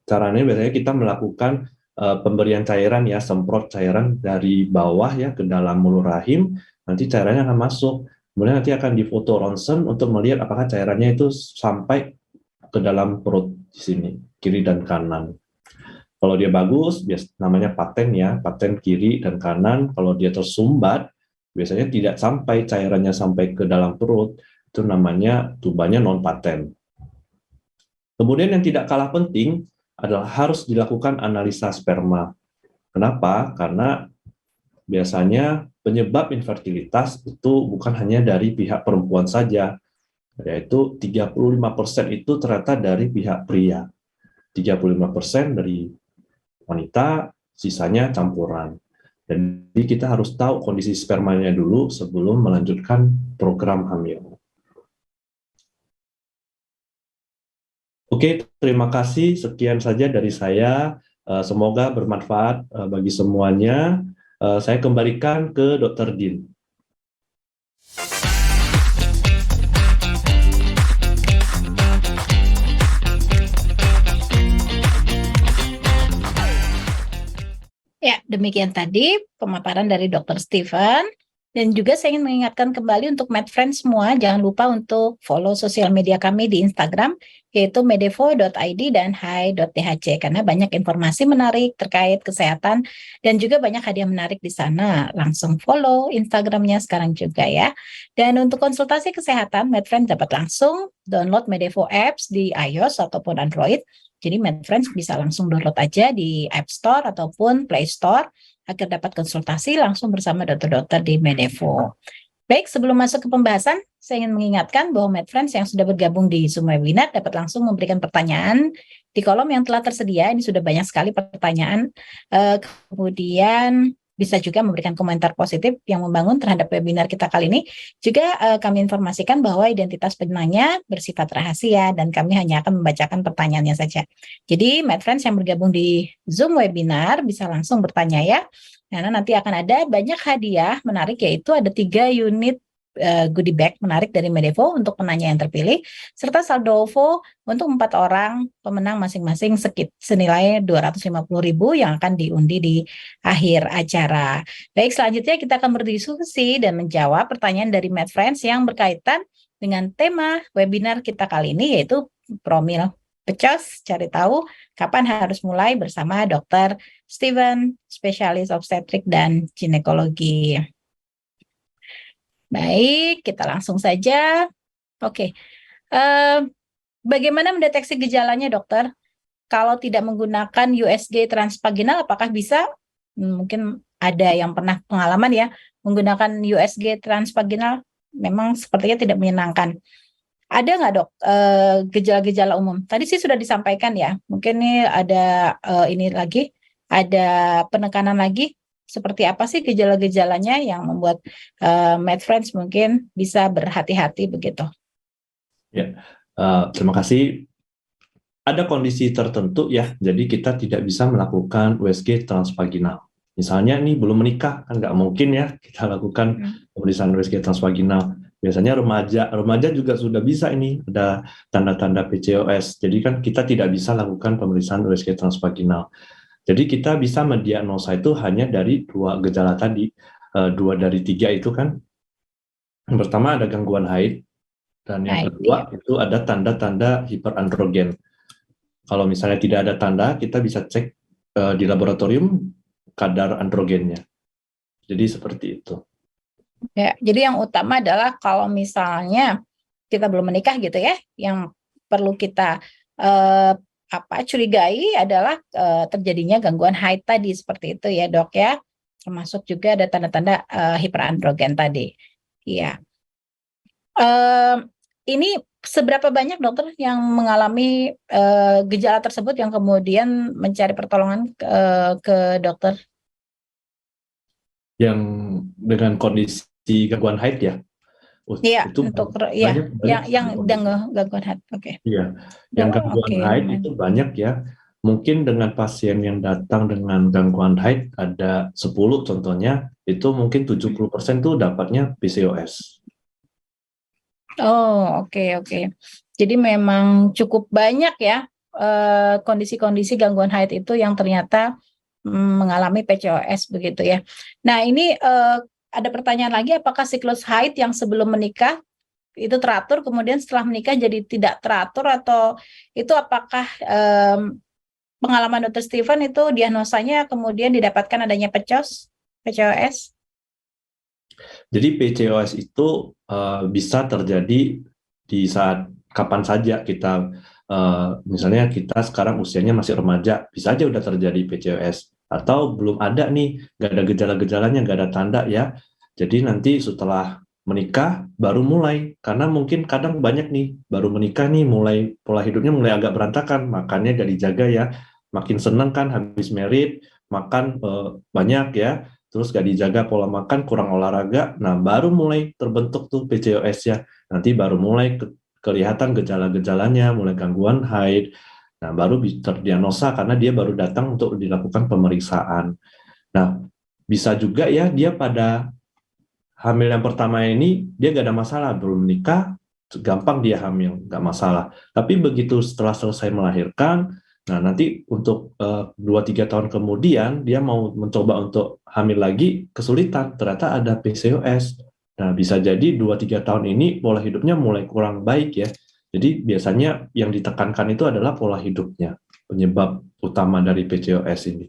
Caranya biasanya kita melakukan pemberian cairan ya, semprot cairan dari bawah ya ke dalam mulut rahim, nanti cairannya akan masuk. Kemudian nanti akan difoto ronsen untuk melihat apakah cairannya itu sampai ke dalam perut di sini, kiri dan kanan. Kalau dia bagus, namanya paten ya, paten kiri dan kanan. Kalau dia tersumbat, biasanya tidak sampai cairannya sampai ke dalam perut, itu namanya tubanya non paten. Kemudian yang tidak kalah penting adalah harus dilakukan analisa sperma. Kenapa? Karena biasanya penyebab infertilitas itu bukan hanya dari pihak perempuan saja, yaitu 35% itu ternyata dari pihak pria, 35% dari wanita, sisanya campuran. Jadi kita harus tahu kondisi spermanya dulu sebelum melanjutkan program hamil. Oke, terima kasih. Sekian saja dari saya. Semoga bermanfaat bagi semuanya. Saya kembalikan ke Dr. Din. Ya, demikian tadi pemaparan dari Dr. Steven. Dan juga saya ingin mengingatkan kembali untuk MedFriend semua, jangan lupa untuk follow sosial media kami di Instagram, yaitu medevo.id dan hai.dhc, karena banyak informasi menarik terkait kesehatan dan juga banyak hadiah menarik di sana. Langsung follow Instagramnya sekarang juga ya. Dan untuk konsultasi kesehatan, MedFriend dapat langsung download Medevo Apps di iOS ataupun Android. Jadi MedFriends bisa langsung download aja di App Store ataupun Play Store agar dapat konsultasi langsung bersama dokter-dokter di Medevo. Baik, sebelum masuk ke pembahasan, saya ingin mengingatkan bahwa MedFriends yang sudah bergabung di Zoom Webinar dapat langsung memberikan pertanyaan di kolom yang telah tersedia. Ini sudah banyak sekali pertanyaan. Kemudian bisa juga memberikan komentar positif yang membangun terhadap webinar kita kali ini. Juga kami informasikan bahwa identitas penanya bersifat rahasia dan kami hanya akan membacakan pertanyaannya saja. Jadi MedFriends yang bergabung di Zoom Webinar bisa langsung bertanya ya. Karena nanti akan ada banyak hadiah menarik, yaitu ada 3 unit goodie bag menarik dari Medevo untuk penanya yang terpilih, serta saldo OVO untuk 4 orang pemenang masing-masing senilai 250.000 yang akan diundi di akhir acara. Baik, selanjutnya kita akan berdiskusi dan menjawab pertanyaan dari MedFriends yang berkaitan dengan tema webinar kita kali ini, yaitu promil pecos, cari tahu kapan harus mulai, bersama Dr. Steven, spesialis obstetrik dan ginekologi. Baik, kita langsung saja. Oke, bagaimana mendeteksi gejalanya, dokter? Kalau tidak menggunakan USG transvaginal, apakah bisa? Mungkin ada yang pernah pengalaman ya, menggunakan USG transvaginal, memang sepertinya tidak menyenangkan. Ada nggak dok gejala-gejala umum? Tadi sih sudah disampaikan ya, mungkin ini ada ini lagi, ada penekanan lagi. seperti apa sih gejala-gejalanya yang membuat MedFriends mungkin bisa berhati-hati begitu. Ya, terima kasih. Ada kondisi tertentu ya, jadi kita tidak bisa melakukan USG transvaginal. Misalnya nih belum menikah, kan nggak mungkin ya kita lakukan pemeriksaan USG transvaginal. Biasanya remaja juga sudah bisa ini, ada tanda-tanda PCOS. Jadi kan kita tidak bisa lakukan pemeriksaan USG transvaginal. Jadi kita bisa mendiagnosa itu hanya dari 2 gejala tadi, 2 dari 3 itu kan. Yang pertama ada gangguan haid, dan yang kedua itu ada tanda-tanda hiperandrogen. Kalau misalnya tidak ada tanda, kita bisa cek di laboratorium kadar androgennya. Jadi seperti itu. Ya, jadi yang utama adalah kalau misalnya kita belum menikah gitu ya, yang perlu kita curigai adalah terjadinya gangguan haid tadi seperti itu ya dok ya, termasuk juga ada tanda-tanda hiperandrogen tadi. Iya. Ini seberapa banyak dokter yang mengalami gejala tersebut yang kemudian mencari pertolongan ke dokter? Yang dengan kondisi gangguan haid ya? Iya, itu untuk banyak yang gangguan haid. Oke. Iya, yang gangguan haid itu banyak ya. Mungkin dengan pasien yang datang dengan gangguan haid ada 10 contohnya, itu mungkin 70% tuh dapatnya PCOS. Oh, oke. Jadi memang cukup banyak ya kondisi-kondisi gangguan haid itu yang ternyata mengalami PCOS begitu ya. Nah, ini ada pertanyaan lagi, apakah siklus haid yang sebelum menikah itu teratur, kemudian setelah menikah jadi tidak teratur, atau itu apakah pengalaman Dr. Steven itu diagnosanya kemudian didapatkan adanya PCOS? Jadi PCOS itu bisa terjadi di saat kapan saja kita, misalnya kita sekarang usianya masih remaja, bisa aja udah terjadi PCOS. Atau belum ada nih, nggak ada gejala-gejalanya, nggak ada tanda ya. Jadi nanti setelah menikah baru mulai, karena mungkin kadang banyak nih, baru menikah nih mulai pola hidupnya mulai agak berantakan, makannya nggak dijaga ya, makin seneng kan habis merit, makan banyak ya, terus gak dijaga pola makan, kurang olahraga, nah baru mulai terbentuk tuh PCOS ya, nanti baru mulai kelihatan gejala-gejalanya, mulai gangguan haid, nah baru terdiagnosa karena dia baru datang untuk dilakukan pemeriksaan. Nah bisa juga ya dia pada hamil yang pertama ini dia gak ada masalah, belum menikah, gampang dia hamil, gak masalah. Tapi begitu setelah selesai melahirkan, nah nanti untuk 2-3 tahun kemudian dia mau mencoba untuk hamil lagi, kesulitan, ternyata ada PCOS. Nah bisa jadi 2-3 tahun ini pola hidupnya mulai kurang baik ya. Jadi biasanya yang ditekankan itu adalah pola hidupnya, penyebab utama dari PCOS ini.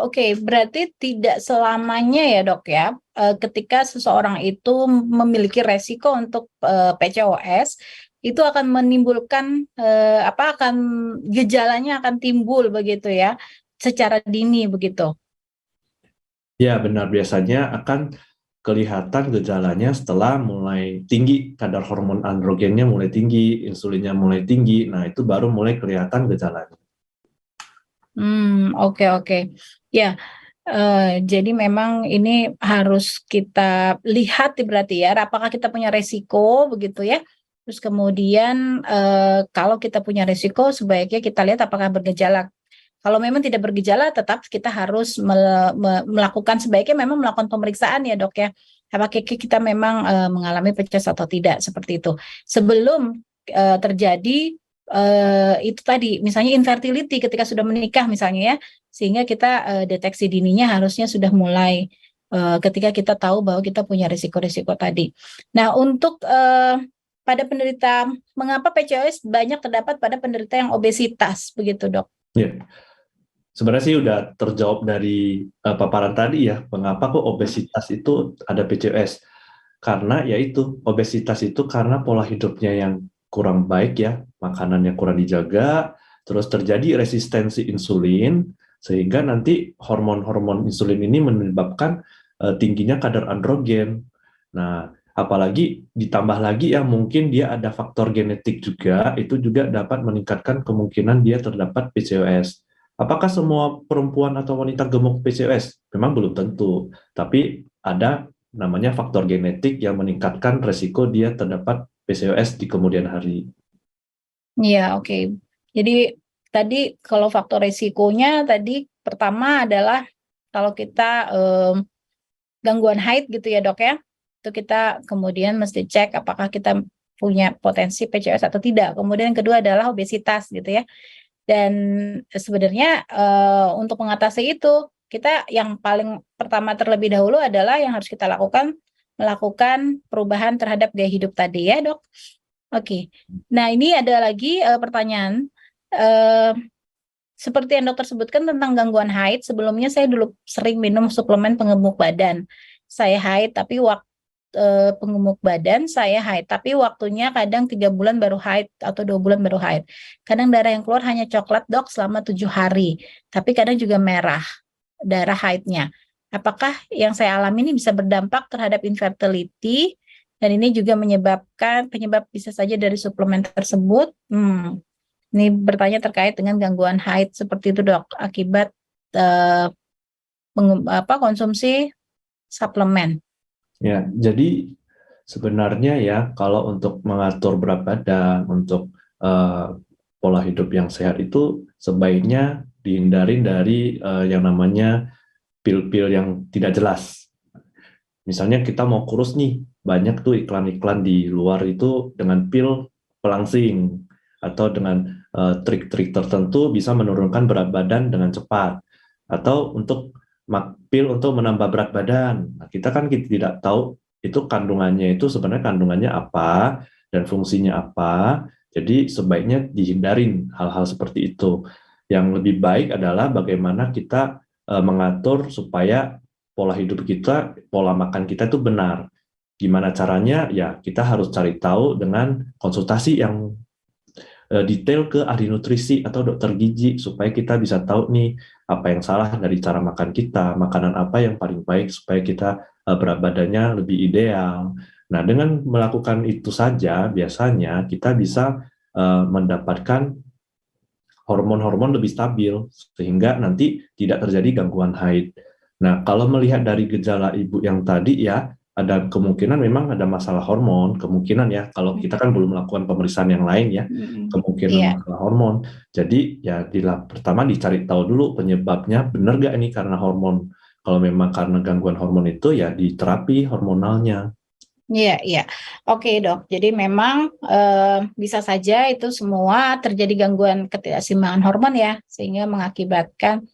Oke, berarti tidak selamanya ya dok ya, ketika seseorang itu memiliki resiko untuk PCOS, itu akan menimbulkan gejalanya akan timbul begitu ya, secara dini begitu. Ya benar, biasanya akan kelihatan gejalanya setelah mulai tinggi, kadar hormon androgennya mulai tinggi, insulinnya mulai tinggi, nah itu baru mulai kelihatan gejalanya. Oke. Ya, jadi memang ini harus kita lihat berarti ya, apakah kita punya resiko begitu ya. Terus kemudian kalau kita punya resiko, sebaiknya kita lihat apakah bergejala. Kalau memang tidak bergejala, tetap kita harus melakukan, sebaiknya memang melakukan pemeriksaan ya dok ya. Apakah kita memang mengalami PCOS atau tidak, seperti itu. Sebelum terjadi itu tadi, misalnya infertility ketika sudah menikah misalnya ya, sehingga kita deteksi dininya harusnya sudah mulai ketika kita tahu bahwa kita punya risiko-risiko tadi. Nah, untuk pada penderita, mengapa PCOS banyak terdapat pada penderita yang obesitas, begitu dok? Ya, sebenarnya sih udah terjawab dari paparan tadi ya, mengapa kok obesitas itu ada PCOS. Karena yaitu, obesitas itu karena pola hidupnya yang kurang baik ya, makanan yang kurang dijaga, terus terjadi resistensi insulin, sehingga nanti hormon-hormon insulin ini menyebabkan tingginya kadar androgen. Nah, apalagi ditambah lagi ya mungkin dia ada faktor genetik juga, itu juga dapat meningkatkan kemungkinan dia terdapat PCOS. Apakah semua perempuan atau wanita gemuk PCOS? Memang belum tentu, tapi ada namanya faktor genetik yang meningkatkan resiko dia terdapat PCOS di kemudian hari. Iya, oke. Jadi tadi kalau faktor resikonya tadi pertama adalah kalau kita gangguan haid gitu ya dok ya, itu kita kemudian mesti cek apakah kita punya potensi PCOS atau tidak. Kemudian yang kedua adalah obesitas gitu ya. Dan sebenarnya untuk mengatasi itu kita yang paling pertama terlebih dahulu adalah yang harus kita lakukan melakukan perubahan terhadap gaya hidup tadi ya dok. Oke. Nah ini ada lagi pertanyaan seperti yang dokter sebutkan tentang gangguan haid. Sebelumnya saya dulu sering minum suplemen penggemuk badan. Saya haid tapi penggemuk badan saya haid, tapi waktunya kadang 3 bulan baru haid atau 2 bulan baru haid. Kadang darah yang keluar hanya coklat dok selama 7 hari, tapi kadang juga merah darah haidnya. Apakah yang saya alami ini bisa berdampak terhadap infertility dan ini juga penyebab bisa saja dari suplemen tersebut? Ini bertanya terkait dengan gangguan haid seperti itu dok akibat konsumsi suplemen. Ya, jadi sebenarnya ya kalau untuk mengatur berat badan, untuk pola hidup yang sehat itu sebaiknya dihindarin dari yang namanya pil-pil yang tidak jelas. Misalnya kita mau kurus nih, banyak tuh iklan-iklan di luar itu dengan pil pelangsing atau dengan trik-trik tertentu bisa menurunkan berat badan dengan cepat. Atau untuk pil untuk menambah berat badan. Nah, kita tidak tahu itu kandungannya itu sebenarnya kandungannya apa dan fungsinya apa. Jadi sebaiknya dihindarin hal-hal seperti itu. Yang lebih baik adalah bagaimana kita mengatur supaya pola hidup kita, pola makan kita itu benar. Gimana caranya? Ya kita harus cari tahu dengan konsultasi yang detail ke ahli nutrisi atau dokter gizi supaya kita bisa tahu nih apa yang salah dari cara makan kita, makanan apa yang paling baik supaya kita berat badannya lebih ideal. Nah, dengan melakukan itu saja biasanya kita bisa mendapatkan hormon-hormon lebih stabil sehingga nanti tidak terjadi gangguan haid. Nah, kalau melihat dari gejala ibu yang tadi ya ada kemungkinan memang ada masalah hormon, kemungkinan ya, kalau kita kan belum melakukan pemeriksaan yang lain ya, kemungkinan masalah hormon. Jadi ya pertama dicari tahu dulu penyebabnya, benar gak ini karena hormon. Kalau memang karena gangguan hormon itu ya diterapi hormonalnya. Iya. Oke dok, jadi memang bisa saja itu semua terjadi gangguan ketidakseimbangan hormon ya, sehingga mengakibatkan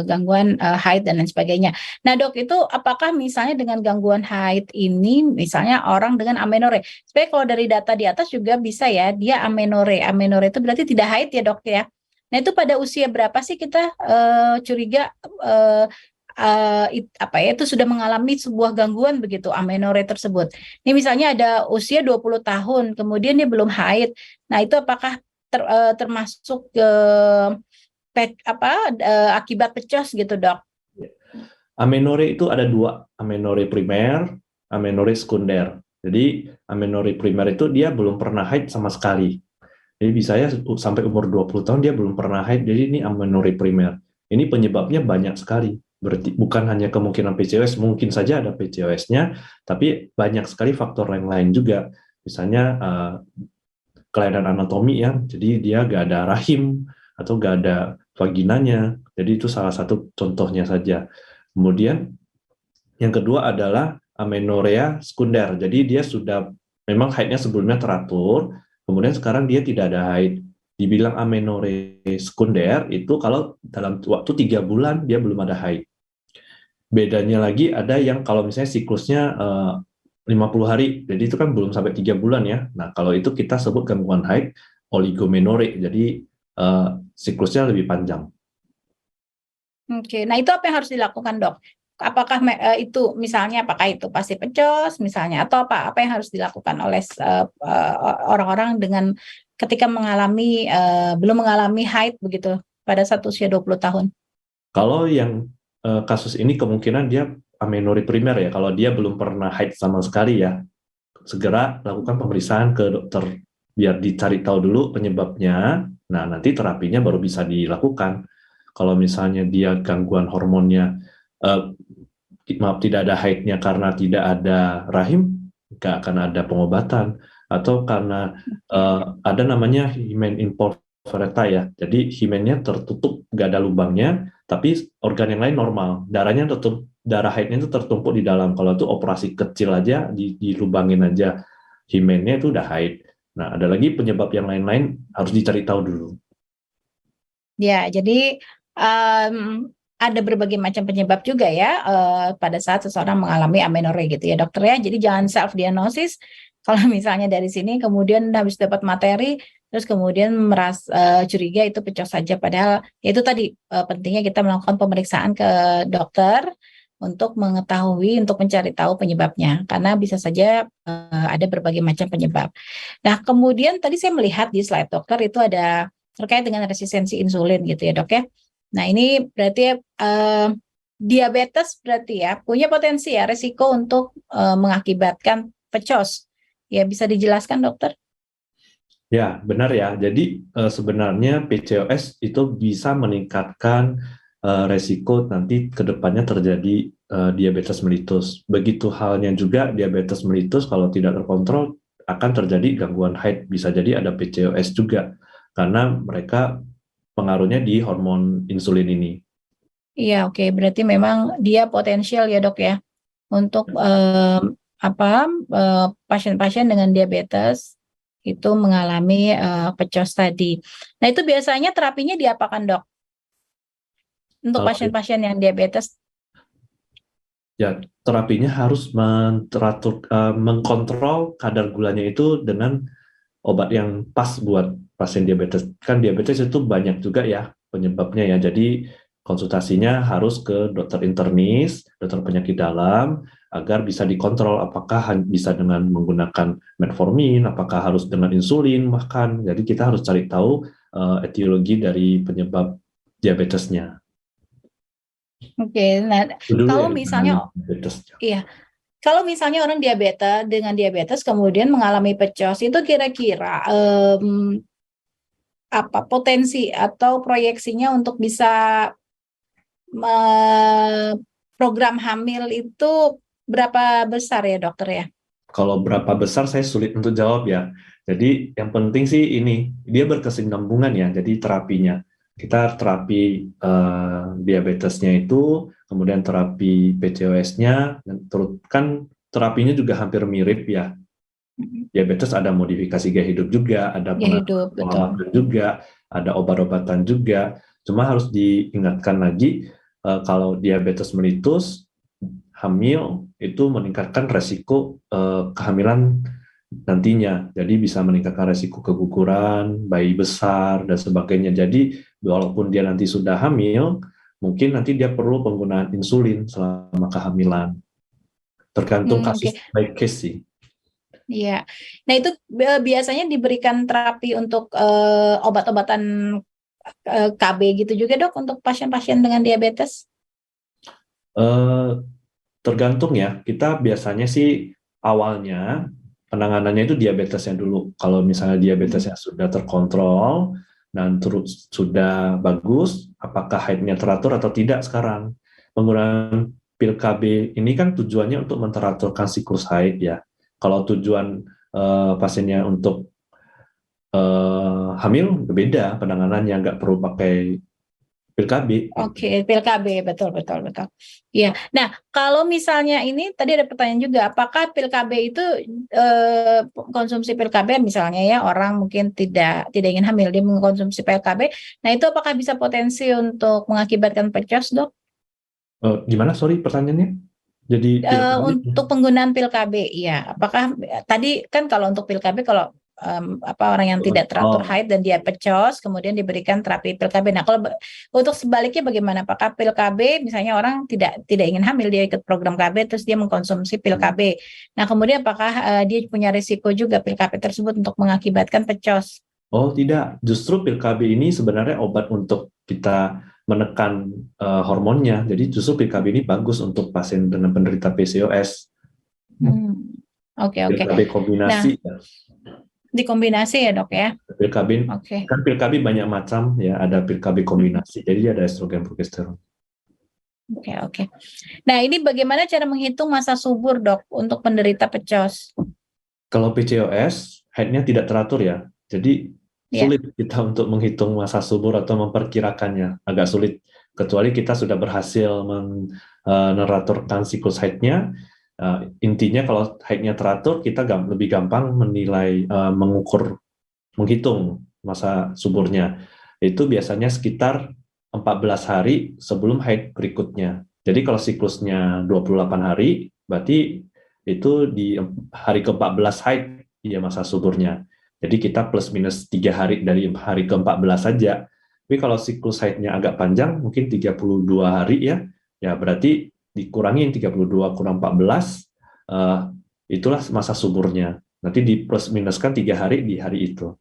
gangguan haid dan lain sebagainya. Nah dok, itu apakah misalnya dengan gangguan haid ini, misalnya orang dengan amenore, sebenarnya kalau dari data di atas juga bisa ya, dia amenore itu berarti tidak haid ya dok ya. Nah itu pada usia berapa sih kita curiga itu sudah mengalami sebuah gangguan begitu amenore tersebut. Ini misalnya ada usia 20 tahun, kemudian dia belum haid. Nah itu apakah termasuk akibat pecos gitu dok? Amenore itu ada dua, amenore primer, amenore sekunder. Jadi amenore primer itu dia belum pernah haid sama sekali. Jadi bisa ya sampai umur 20 tahun dia belum pernah haid, jadi ini amenore primer. Ini penyebabnya banyak sekali. Berarti bukan hanya kemungkinan PCOS, mungkin saja ada PCOS-nya, tapi banyak sekali faktor yang lain juga. Misalnya kelainan anatomi ya, jadi dia gak ada rahim, atau nggak ada vaginanya, jadi itu salah satu contohnya saja. Kemudian yang kedua adalah amenorrhea sekunder, jadi dia sudah memang haidnya sebelumnya teratur, kemudian sekarang dia tidak ada haid. Dibilang amenorrhea sekunder itu kalau dalam waktu 3 bulan dia belum ada haid. Bedanya lagi ada yang kalau misalnya siklusnya 50 hari, jadi itu kan belum sampai 3 bulan ya. Nah kalau itu kita sebut gangguan haid oligomenorrhea, jadi siklusnya lebih panjang. Oke, nah itu apa yang harus dilakukan dok? Apakah itu misalnya apakah itu pasti pecos misalnya atau apa yang harus dilakukan oleh orang-orang dengan ketika belum mengalami haid begitu pada saat usia 20 tahun? Kalau yang kasus ini kemungkinan dia amenorrhea primer ya, kalau dia belum pernah haid sama sekali ya, segera lakukan pemeriksaan ke dokter biar dicari tahu dulu penyebabnya. Nah, nanti terapinya baru bisa dilakukan. Kalau misalnya dia gangguan hormonnya, maaf, tidak ada haidnya karena tidak ada rahim, nggak akan ada pengobatan. Atau karena ada namanya hymen imperfecta ya, jadi hymennya tertutup, nggak ada lubangnya, tapi organ yang lain normal, darahnya tetap, darah haidnya itu tertumpuk di dalam. Kalau itu operasi kecil aja, dilubangin aja hymennya, itu udah haid. Nah, ada lagi penyebab yang lain-lain harus dicari tahu dulu. Ya, jadi ada berbagai macam penyebab juga ya pada saat seseorang mengalami amenorrhea gitu ya dokter ya. Jadi jangan self diagnosis kalau misalnya dari sini kemudian habis dapat materi terus kemudian merasa curiga itu pecah saja, padahal itu tadi pentingnya kita melakukan pemeriksaan ke dokter untuk mengetahui, untuk mencari tahu penyebabnya, karena bisa saja ada berbagai macam penyebab. Nah, kemudian tadi saya melihat di slide dokter itu ada terkait dengan resistensi insulin gitu ya dok ya. Nah, ini berarti diabetes berarti ya punya potensi ya resiko untuk mengakibatkan PCOS. Ya, bisa dijelaskan dokter? Ya, benar ya. Jadi sebenarnya PCOS itu bisa meningkatkan resiko nanti ke depannya terjadi diabetes mellitus. Begitu halnya juga diabetes mellitus kalau tidak terkontrol akan terjadi gangguan haid. Bisa jadi ada PCOS juga karena mereka pengaruhnya di hormon insulin ini. Iya, oke. Berarti memang dia potensial ya dok ya untuk pasien-pasien dengan diabetes itu mengalami PCOS tadi. Nah, itu biasanya terapinya diapakan dok? Untuk pasien-pasien yang diabetes? Ya, terapinya harus mengkontrol kadar gulanya itu dengan obat yang pas buat pasien diabetes. Kan diabetes itu banyak juga ya penyebabnya ya. Jadi konsultasinya harus ke dokter internis, dokter penyakit dalam, agar bisa dikontrol apakah bisa dengan menggunakan metformin, apakah harus dengan insulin bahkan. Jadi kita harus cari tahu etiologi dari penyebab diabetesnya. Oke, nah kalau misalnya iya, kalau misalnya orang diabetes dengan diabetes kemudian mengalami PCOS itu kira-kira apa potensi atau proyeksinya untuk bisa program hamil itu berapa besar ya dokter ya? Kalau berapa besar saya sulit untuk jawab ya. Jadi yang penting sih ini dia berkesinambungan ya. Jadi terapinya kita terapi diabetesnya itu, kemudian terapi PCOS-nya, dan kan terapinya juga hampir mirip ya. Diabetes ada modifikasi gaya hidup juga, ada pengobatan juga, ada obat-obatan juga. Cuma harus diingatkan lagi kalau diabetes mellitus hamil itu meningkatkan resiko kehamilan nantinya. Jadi bisa meningkatkan resiko keguguran, bayi besar dan sebagainya. Jadi walaupun dia nanti sudah hamil, mungkin nanti dia perlu penggunaan insulin selama kehamilan. Tergantung kasus by case sih. Iya. Nah, itu biasanya diberikan terapi untuk obat-obatan KB gitu juga dok untuk pasien-pasien dengan diabetes? Tergantung ya. Kita biasanya sih awalnya penanganannya itu diabetesnya dulu. Kalau misalnya diabetesnya sudah terkontrol dan terus sudah bagus, apakah haidnya teratur atau tidak sekarang? Penggunaan pil KB ini kan tujuannya untuk menteraturkan siklus haid ya. Kalau tujuan pasiennya untuk hamil beda penanganannya, nggak perlu pakai pil KB. Oke, pil KB, betul. Iya. Nah, kalau misalnya ini tadi ada pertanyaan juga, apakah pil KB itu konsumsi pil KB misalnya ya orang mungkin tidak ingin hamil dia mengkonsumsi pil KB, nah itu apakah bisa potensi untuk mengakibatkan PCOS dok? Gimana? Sorry pertanyaannya. Jadi untuk penggunaan pil KB, ya. Apakah tadi kan kalau untuk pil KB kalau orang yang tidak teratur haid dan dia PCOS kemudian diberikan terapi pil KB. Nah, kalau untuk sebaliknya bagaimana? Apakah pil KB misalnya orang tidak ingin hamil dia ikut program KB terus dia mengkonsumsi pil KB. Nah, kemudian apakah dia punya risiko juga pil KB tersebut untuk mengakibatkan PCOS? Oh, tidak. Justru pil KB ini sebenarnya obat untuk kita menekan hormonnya. Jadi justru pil KB ini bagus untuk pasien dengan penderita PCOS. Oke. Pil KB kombinasi. Nah, Dikombinasi ya dok ya. Pil KB Oke. kan pil KB banyak macam ya, ada pil KB kombinasi, jadi ada estrogen progesteron. Oke. Nah, ini bagaimana cara menghitung masa subur, Dok, untuk penderita PCOS? Kalau PCOS, haidnya tidak teratur ya, jadi Ya. sulit kita untuk menghitung masa subur atau memperkirakannya, agak sulit. Kecuali kita sudah berhasil meneraturkan siklus haidnya. Intinya kalau haidnya teratur, kita lebih gampang menilai, menghitung masa suburnya. Itu biasanya sekitar 14 hari sebelum haid berikutnya. Jadi kalau siklusnya 28 hari, berarti itu di hari ke-14 haid ya masa suburnya. Jadi kita plus minus 3 hari dari hari ke-14 saja. Tapi kalau siklus haidnya agak panjang, mungkin 32 hari ya berarti dikurangin 32 kurang 14, itulah masa suburnya. Nanti di plus minuskan 3 hari di hari itu.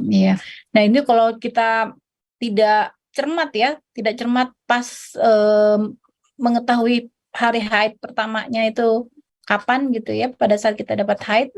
Iya. Nah, ini kalau kita tidak cermat pas mengetahui hari haid pertamanya itu kapan gitu ya, pada saat kita dapat haid,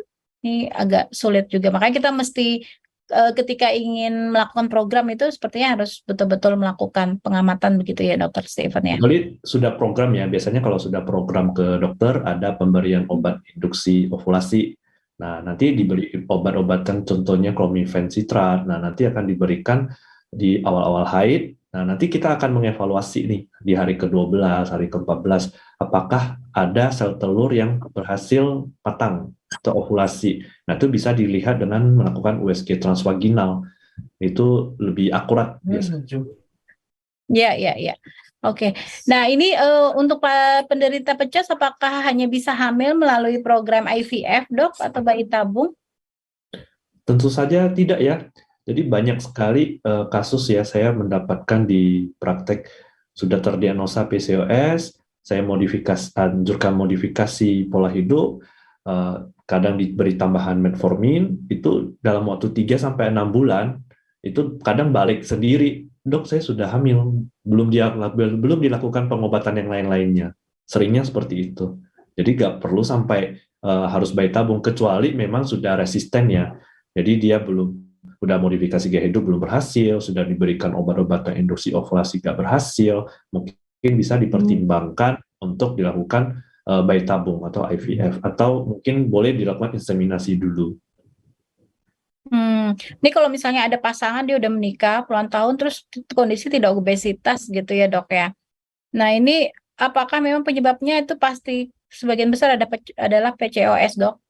ini agak sulit juga. Makanya kita mesti ketika ingin melakukan program itu sepertinya harus betul-betul melakukan pengamatan begitu ya, Dokter Steven ya. Kecuali sudah program ya, biasanya kalau sudah program ke dokter ada pemberian obat induksi ovulasi. Nah, nanti diberi obat-obatan contohnya clomiphene citrat. Nah, nanti akan diberikan di awal-awal haid. Nah, nanti kita akan mengevaluasi nih di hari ke-12, hari ke-14, apakah ada sel telur yang berhasil patang atau ovulasi. Nah, itu bisa dilihat dengan melakukan USG transvaginal. Itu lebih akurat biasanya. Ya. Oke. Nah, ini untuk penderita PCOS apakah hanya bisa hamil melalui program IVF, Dok, atau bayi tabung? Tentu saja tidak ya. Jadi banyak sekali kasus ya saya mendapatkan di praktek sudah terdiagnosa PCOS, saya anjurkan modifikasi pola hidup, kadang diberi tambahan metformin, itu dalam waktu 3-6 bulan, itu kadang balik sendiri, dok saya sudah hamil, belum dilakukan pengobatan yang lain-lainnya. Seringnya seperti itu. Jadi nggak perlu sampai harus bayi tabung, kecuali memang sudah resisten ya. Jadi dia udah modifikasi gaya hidup belum berhasil, sudah diberikan obat-obatan induksi ovulasi nggak berhasil, mungkin bisa dipertimbangkan untuk dilakukan bayi tabung atau IVF, atau mungkin boleh dilakukan inseminasi dulu. Ini kalau misalnya ada pasangan dia udah menikah puluhan tahun terus kondisi tidak obesitas gitu ya dok ya. Nah ini apakah memang penyebabnya itu pasti sebagian besar adalah PCOS dok?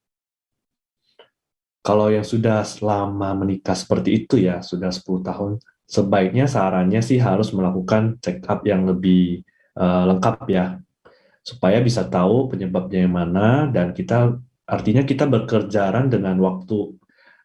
Kalau yang sudah lama menikah seperti itu ya, sudah 10 tahun, sebaiknya sarannya sih harus melakukan check up yang lebih lengkap ya, supaya bisa tahu penyebabnya yang mana, dan artinya kita berkejaran dengan waktu.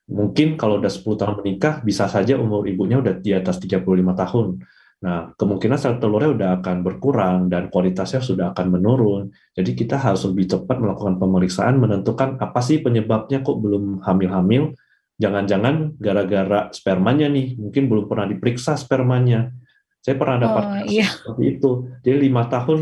Mungkin kalau udah 10 tahun menikah, bisa saja umur ibunya udah di atas 35 tahun. Nah, kemungkinan sel telurnya udah akan berkurang dan kualitasnya sudah akan menurun. Jadi kita harus lebih cepat melakukan pemeriksaan, menentukan apa sih penyebabnya kok belum hamil-hamil. Jangan-jangan gara-gara spermanya nih, mungkin belum pernah diperiksa spermanya. Saya pernah dapat kasus seperti itu. Jadi 5 tahun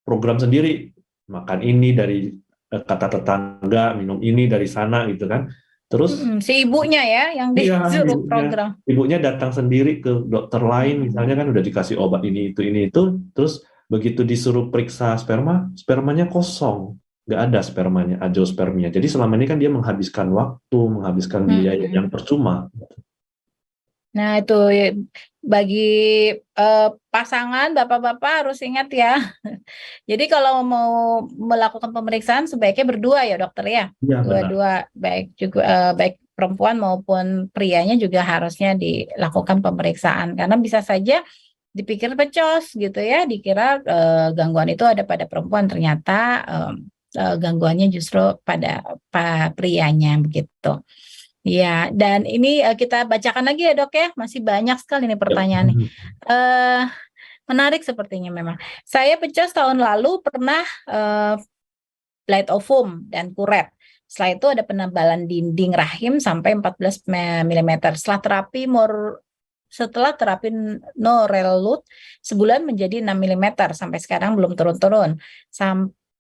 program sendiri, makan ini dari kata tetangga, minum ini dari sana gitu kan. Terus si ibunya ya yang disuruh program. Ibunya datang sendiri ke dokter lain, misalnya kan udah dikasih obat ini itu, terus begitu disuruh periksa spermanya kosong, nggak ada spermanya, azoospermia. Jadi selama ini kan dia menghabiskan waktu, menghabiskan biaya yang percuma. Nah itu bagi pasangan bapak-bapak harus ingat ya. Jadi kalau mau melakukan pemeriksaan sebaiknya berdua ya dokter ya. Ya Dua-dua baik perempuan maupun prianya juga harusnya dilakukan pemeriksaan karena bisa saja dipikir PCOS gitu ya, dikira gangguan itu ada pada perempuan, ternyata gangguannya justru pada prianya begitu. Ya, dan ini kita bacakan lagi ya dok ya, masih banyak sekali nih pertanyaan nih. Menarik sepertinya memang. Saya PCOS tahun lalu pernah blight ovum dan kuret. Setelah itu ada penebalan dinding rahim sampai 14 mm. Setelah terapi Norelut sebulan menjadi 6 mm sampai sekarang belum turun-turun.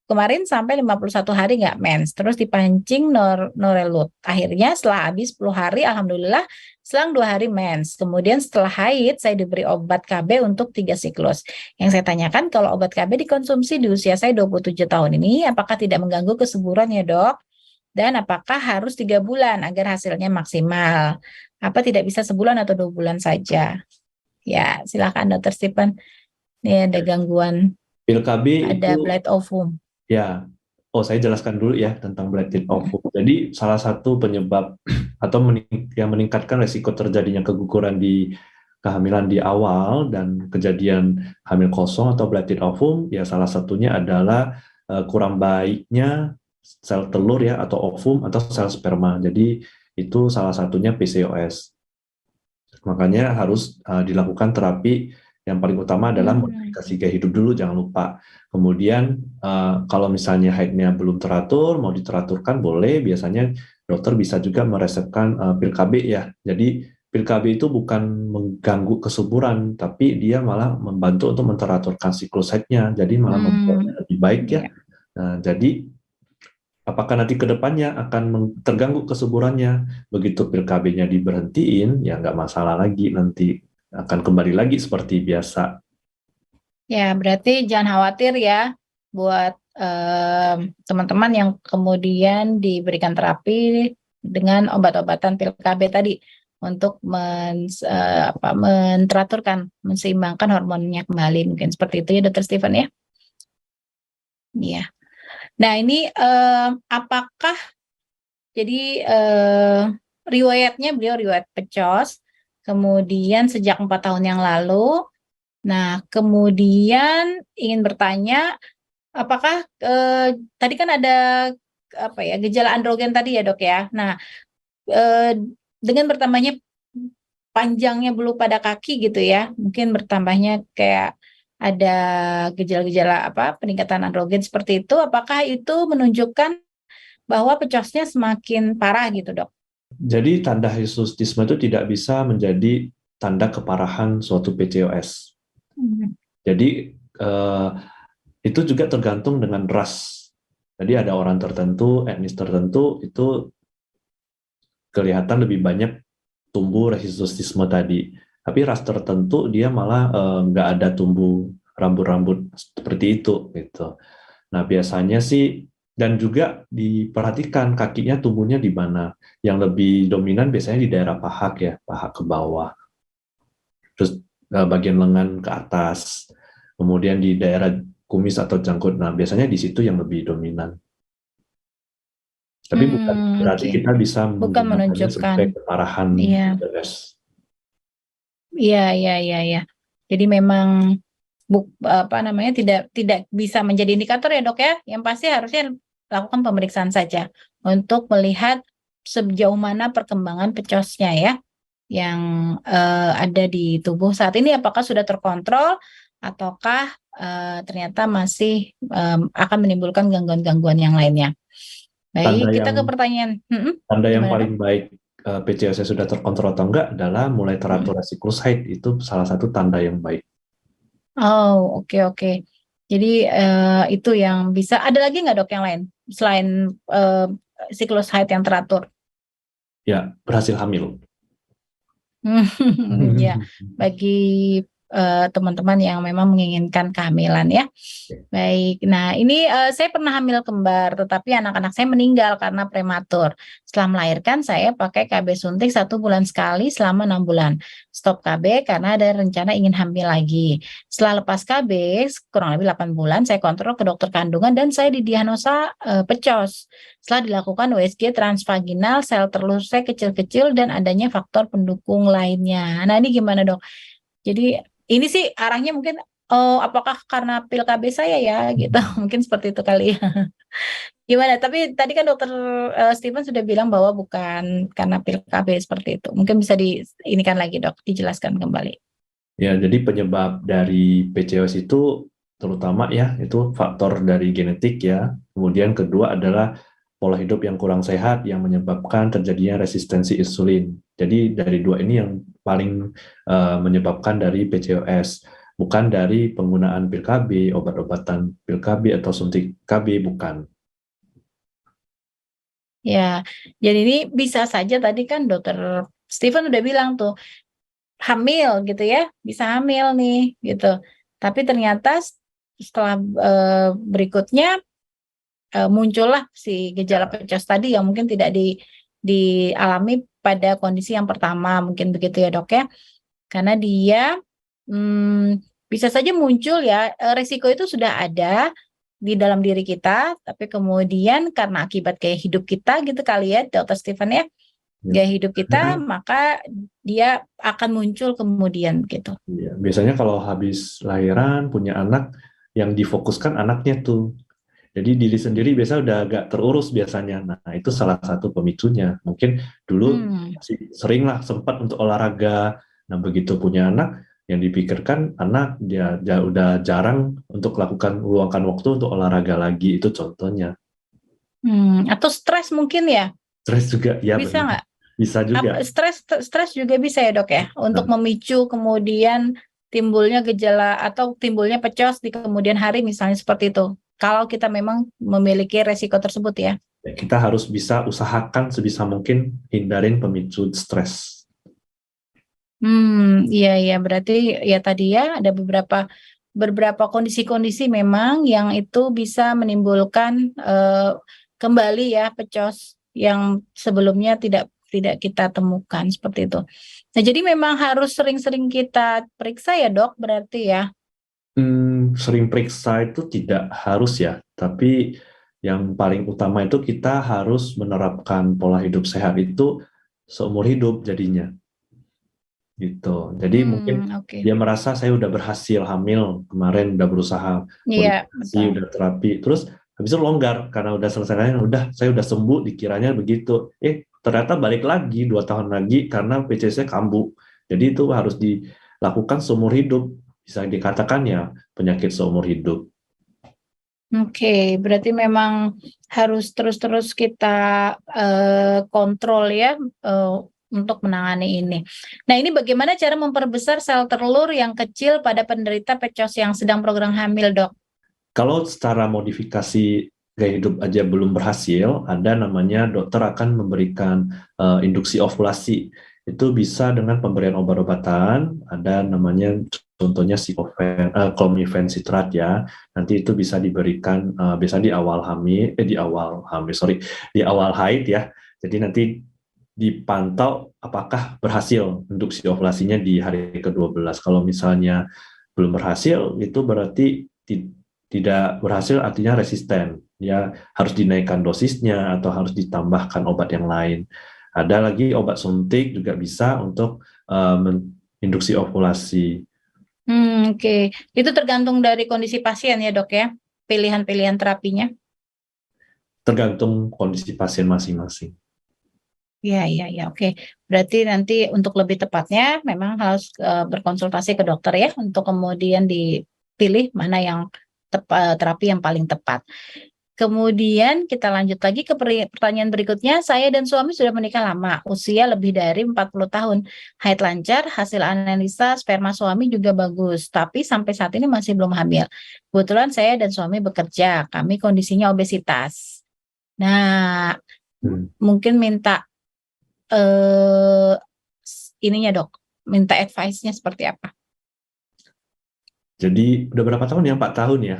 kemarin sampai 51 hari nggak mens, terus dipancing Norelut. Akhirnya setelah habis 10 hari, alhamdulillah selang 2 hari mens. Kemudian setelah haid, saya diberi obat KB untuk 3 siklus. Yang saya tanyakan, kalau obat KB dikonsumsi di usia saya 27 tahun ini, apakah tidak mengganggu kesuburan ya dok? Dan apakah harus 3 bulan agar hasilnya maksimal? Apa tidak bisa sebulan atau 2 bulan saja? Ya, silakan Dr. Stephen. Ini ada gangguan, Pil KB ada itu blight ovum. ya. Oh, saya jelaskan dulu ya tentang blighted ovum. Jadi salah satu penyebab atau yang meningkatkan resiko terjadinya keguguran di kehamilan di awal dan kejadian hamil kosong atau blighted ovum, ya salah satunya adalah kurang baiknya sel telur ya atau ovum atau sel sperma. Jadi itu salah satunya PCOS. Makanya harus dilakukan terapi. Yang paling utama adalah modifikasi gaya hidup dulu, jangan lupa. Kemudian kalau misalnya haidnya belum teratur, mau diteraturkan boleh. Biasanya dokter bisa juga meresepkan pil KB ya. Jadi pil KB itu bukan mengganggu kesuburan, tapi dia malah membantu untuk menteraturkan siklus haidnya. Jadi malah membuatnya lebih baik ya. Nah, jadi apakah nanti ke depannya akan terganggu kesuburannya? Begitu pil KB-nya diberhentiin, ya nggak masalah lagi, nanti akan kembali lagi seperti biasa. Ya, berarti jangan khawatir ya buat teman-teman yang kemudian diberikan terapi dengan obat-obatan pil KB tadi untuk menteraturkan, menseimbangkan hormonnya kembali. Mungkin seperti itu ya Dr. Stephen ya. Iya. Nah ini apakah jadi riwayatnya beliau riwayat pecos, kemudian sejak 4 tahun yang lalu. Nah kemudian ingin bertanya, apakah tadi kan ada gejala androgen tadi ya dok ya. Nah dengan bertambahnya panjangnya bulu pada kaki gitu ya, mungkin bertambahnya kayak ada gejala-gejala peningkatan androgen seperti itu, apakah itu menunjukkan bahwa pecosnya semakin parah gitu dok? Jadi tanda hirsutisme itu tidak bisa menjadi tanda keparahan suatu PCOS. Jadi itu juga tergantung dengan ras. Jadi ada orang tertentu, etnis tertentu itu kelihatan lebih banyak tumbuh hirsutisme tadi. Tapi ras tertentu dia malah nggak ada tumbuh rambut-rambut seperti itu gitu. Nah biasanya sih, dan juga diperhatikan kakinya tumbuhnya di mana. Yang lebih dominan biasanya di daerah paha ya, paha ke bawah. Terus bagian lengan ke atas. Kemudian di daerah kumis atau janggut. Nah biasanya di situ yang lebih dominan. Tapi bukan berarti kita bisa menunjukkan sebagai keparahan PCOS. Iya. Jadi memang tidak bisa menjadi indikator ya dok ya. Yang pasti harusnya lakukan pemeriksaan saja untuk melihat sejauh mana perkembangan pecosnya ya yang ada di tubuh saat ini, apakah sudah terkontrol ataukah ternyata masih akan menimbulkan gangguan-gangguan yang lainnya. Baik, kita ke pertanyaan. Tanda yang paling baik PCOS sudah terkontrol atau enggak adalah mulai teratur siklus haid, itu salah satu tanda yang baik. Oh, oke. Jadi itu yang bisa. Ada lagi nggak dok yang lain selain siklus haid yang teratur? Ya, berhasil hamil. Ya, bagi teman-teman yang memang menginginkan kehamilan ya. Baik, nah ini saya pernah hamil kembar, tetapi anak-anak saya meninggal karena prematur. Setelah melahirkan saya pakai KB suntik 1 bulan sekali selama 6 bulan. Stop KB karena ada rencana ingin hamil lagi. Setelah lepas KB kurang lebih 8 bulan saya kontrol ke dokter kandungan dan saya didiagnosa pecos. Setelah dilakukan USG transvaginal, sel telur saya kecil-kecil dan adanya faktor pendukung lainnya. Nah ini gimana dok? Jadi ini sih arahnya mungkin apakah karena pil KB saya ya gitu, mungkin seperti itu kali ya. Gimana? Tapi tadi kan dokter Stephen sudah bilang bahwa bukan karena pil KB seperti itu. Mungkin bisa diinikan lagi dok, dijelaskan kembali. Ya, jadi penyebab dari PCOS itu terutama ya itu faktor dari genetik ya. Kemudian kedua adalah pola hidup yang kurang sehat yang menyebabkan terjadinya resistensi insulin. Jadi dari dua ini yang paling menyebabkan dari PCOS. bukan dari penggunaan pil KB, obat-obatan pil KB atau suntik KB, bukan. Ya, jadi ini bisa saja tadi kan Dokter Steven udah bilang tuh hamil gitu ya, bisa hamil nih gitu. Tapi ternyata setelah berikutnya muncullah si gejala pecos tadi yang mungkin tidak dialami pada kondisi yang pertama, mungkin begitu ya dok ya. Karena dia bisa saja muncul ya, resiko itu sudah ada di dalam diri kita, tapi kemudian karena akibat gaya hidup kita gitu kali ya, Dokter Steven ya, gaya hidup kita, maka dia akan muncul kemudian gitu. Iya, biasanya kalau habis lahiran punya anak, yang difokuskan anaknya tuh. Jadi diri sendiri biasa udah agak terurus biasanya. Nah, itu salah satu pemicunya. Mungkin dulu masih sering lah sempat untuk olahraga. Nah, begitu punya anak, yang dipikirkan anak dia udah jarang untuk luangkan waktu untuk olahraga lagi. Itu contohnya. Atau stres mungkin ya? Stres juga, ya bisa nggak? Bisa juga. Stres juga bisa ya dok ya? Untuk memicu kemudian timbulnya gejala atau timbulnya pecos di kemudian hari misalnya seperti itu. Kalau kita memang memiliki resiko tersebut ya. Kita harus bisa usahakan sebisa mungkin hindarin pemicu stres. Iya berarti ya tadi ya ada beberapa kondisi-kondisi memang yang itu bisa menimbulkan kembali ya pecos yang sebelumnya tidak kita temukan seperti itu. Nah, jadi memang harus sering-sering kita periksa ya dok, berarti ya. Sering periksa itu tidak harus ya, tapi yang paling utama itu kita harus menerapkan pola hidup sehat itu seumur hidup jadinya. Gitu. Jadi mungkin dia merasa saya udah berhasil hamil kemarin, udah berusaha udah terapi, terus habis itu longgar karena udah selesai, saya udah sembuh, dikiranya begitu. Ternyata balik lagi 2 tahun lagi karena PCS-nya kambuh. Jadi itu harus dilakukan seumur hidup. Bisa dikatakan ya penyakit seumur hidup. Berarti memang harus terus kita kontrol ya untuk menangani ini. Nah, ini bagaimana cara memperbesar sel telur yang kecil pada penderita pecos yang sedang program hamil, dok? Kalau secara modifikasi gaya hidup aja belum berhasil, ada namanya dokter akan memberikan induksi ovulasi. Itu bisa dengan pemberian obat-obatan, ada namanya contohnya clomifen citrat ya. Nanti itu bisa diberikan biasa di awal di awal haid ya. Jadi nanti dipantau apakah berhasil induksi ovulasinya di hari ke-12. Kalau misalnya belum berhasil, itu berarti tidak berhasil, artinya resisten. Ya harus dinaikkan dosisnya atau harus ditambahkan obat yang lain. Ada lagi obat suntik juga bisa untuk induksi ovulasi. Itu tergantung dari kondisi pasien ya dok ya, pilihan-pilihan terapinya? Tergantung kondisi pasien masing-masing. Iya, oke. Berarti nanti untuk lebih tepatnya memang harus berkonsultasi ke dokter ya, untuk kemudian dipilih mana yang terapi yang paling tepat. Kemudian kita lanjut lagi ke pertanyaan berikutnya. Saya dan suami sudah menikah lama, usia lebih dari 40 tahun. Haid lancar, hasil analisa sperma suami juga bagus, tapi sampai saat ini masih belum hamil. Kebetulan saya dan suami bekerja, kami kondisinya obesitas. Nah, mungkin minta ininya dok, minta advice-nya seperti apa? Jadi udah berapa tahun ya? 4 tahun ya?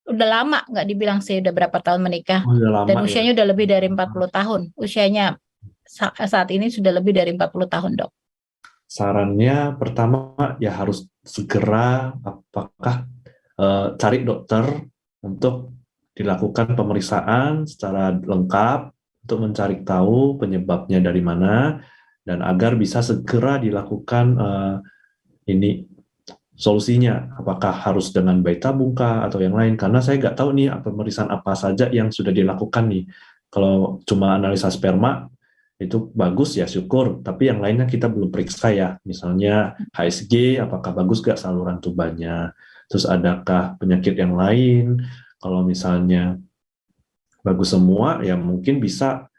Udah lama, nggak dibilang sih udah berapa tahun menikah. Dan usianya udah lebih dari 40 tahun. Usianya saat ini sudah lebih dari 40 tahun, dok. Sarannya pertama ya harus segera cari dokter untuk dilakukan pemeriksaan secara lengkap untuk mencari tahu penyebabnya dari mana, dan agar bisa segera dilakukan solusinya, apakah harus dengan bayi tabung kah atau yang lain, karena saya nggak tahu nih pemeriksaan apa saja yang sudah dilakukan nih. Kalau cuma analisa sperma itu bagus ya syukur, tapi yang lainnya kita belum periksa ya, misalnya HSG apakah bagus nggak saluran tubannya, terus adakah penyakit yang lain. Kalau misalnya bagus semua ya mungkin bisa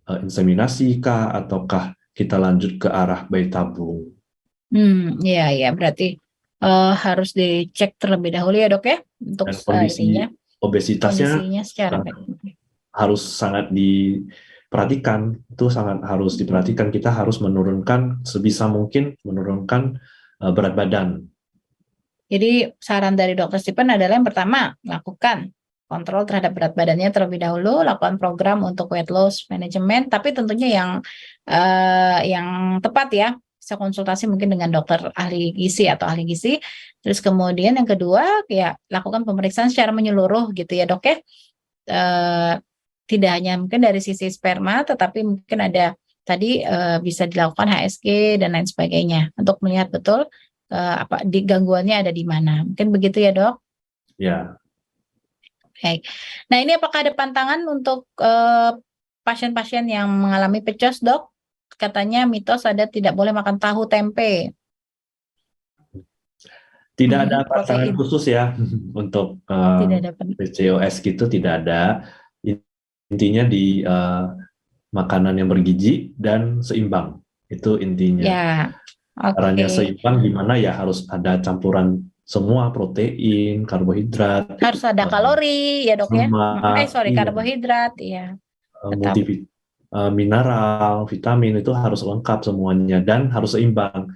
inseminasi kah ataukah kita lanjut ke arah bayi tabung. Iya, iya, berarti harus dicek terlebih dahulu ya dok ya, untuk Dan kondisi ininya, obesitasnya kondisinya secara sangat, baik. harus sangat diperhatikan, itu sangat harus diperhatikan. Kita harus menurunkan sebisa mungkin, menurunkan berat badan. Jadi saran dari dokter Stephen adalah yang pertama, lakukan kontrol terhadap berat badannya terlebih dahulu, lakukan program untuk weight loss management, tapi tentunya yang tepat ya. Bisa konsultasi mungkin dengan dokter ahli gizi atau ahli gizi. Terus kemudian yang kedua, ya lakukan pemeriksaan secara menyeluruh gitu ya dok ya. Eh, Tidak hanya mungkin dari sisi sperma, tetapi mungkin ada tadi bisa dilakukan HSG dan lain sebagainya untuk melihat betul apa di gangguannya ada di mana. Mungkin begitu ya dok. Ya, Baik. Nah ini apakah ada pantangan untuk pasien-pasien yang mengalami pecos dok? Katanya mitos ada tidak boleh makan tahu tempe. tidak ada pasangan Protein. khusus ya untuk Tidak ada PCOS gitu, tidak ada. Intinya di makanan yang bergizi dan seimbang, itu intinya. ya. Caranya Oke. seimbang gimana ya, harus ada campuran semua protein, karbohidrat, Harus ada kalori ya dok ya. lemak, Sorry, iya, karbohidrat ya. Tetap. mineral, vitamin itu harus lengkap semuanya dan harus seimbang.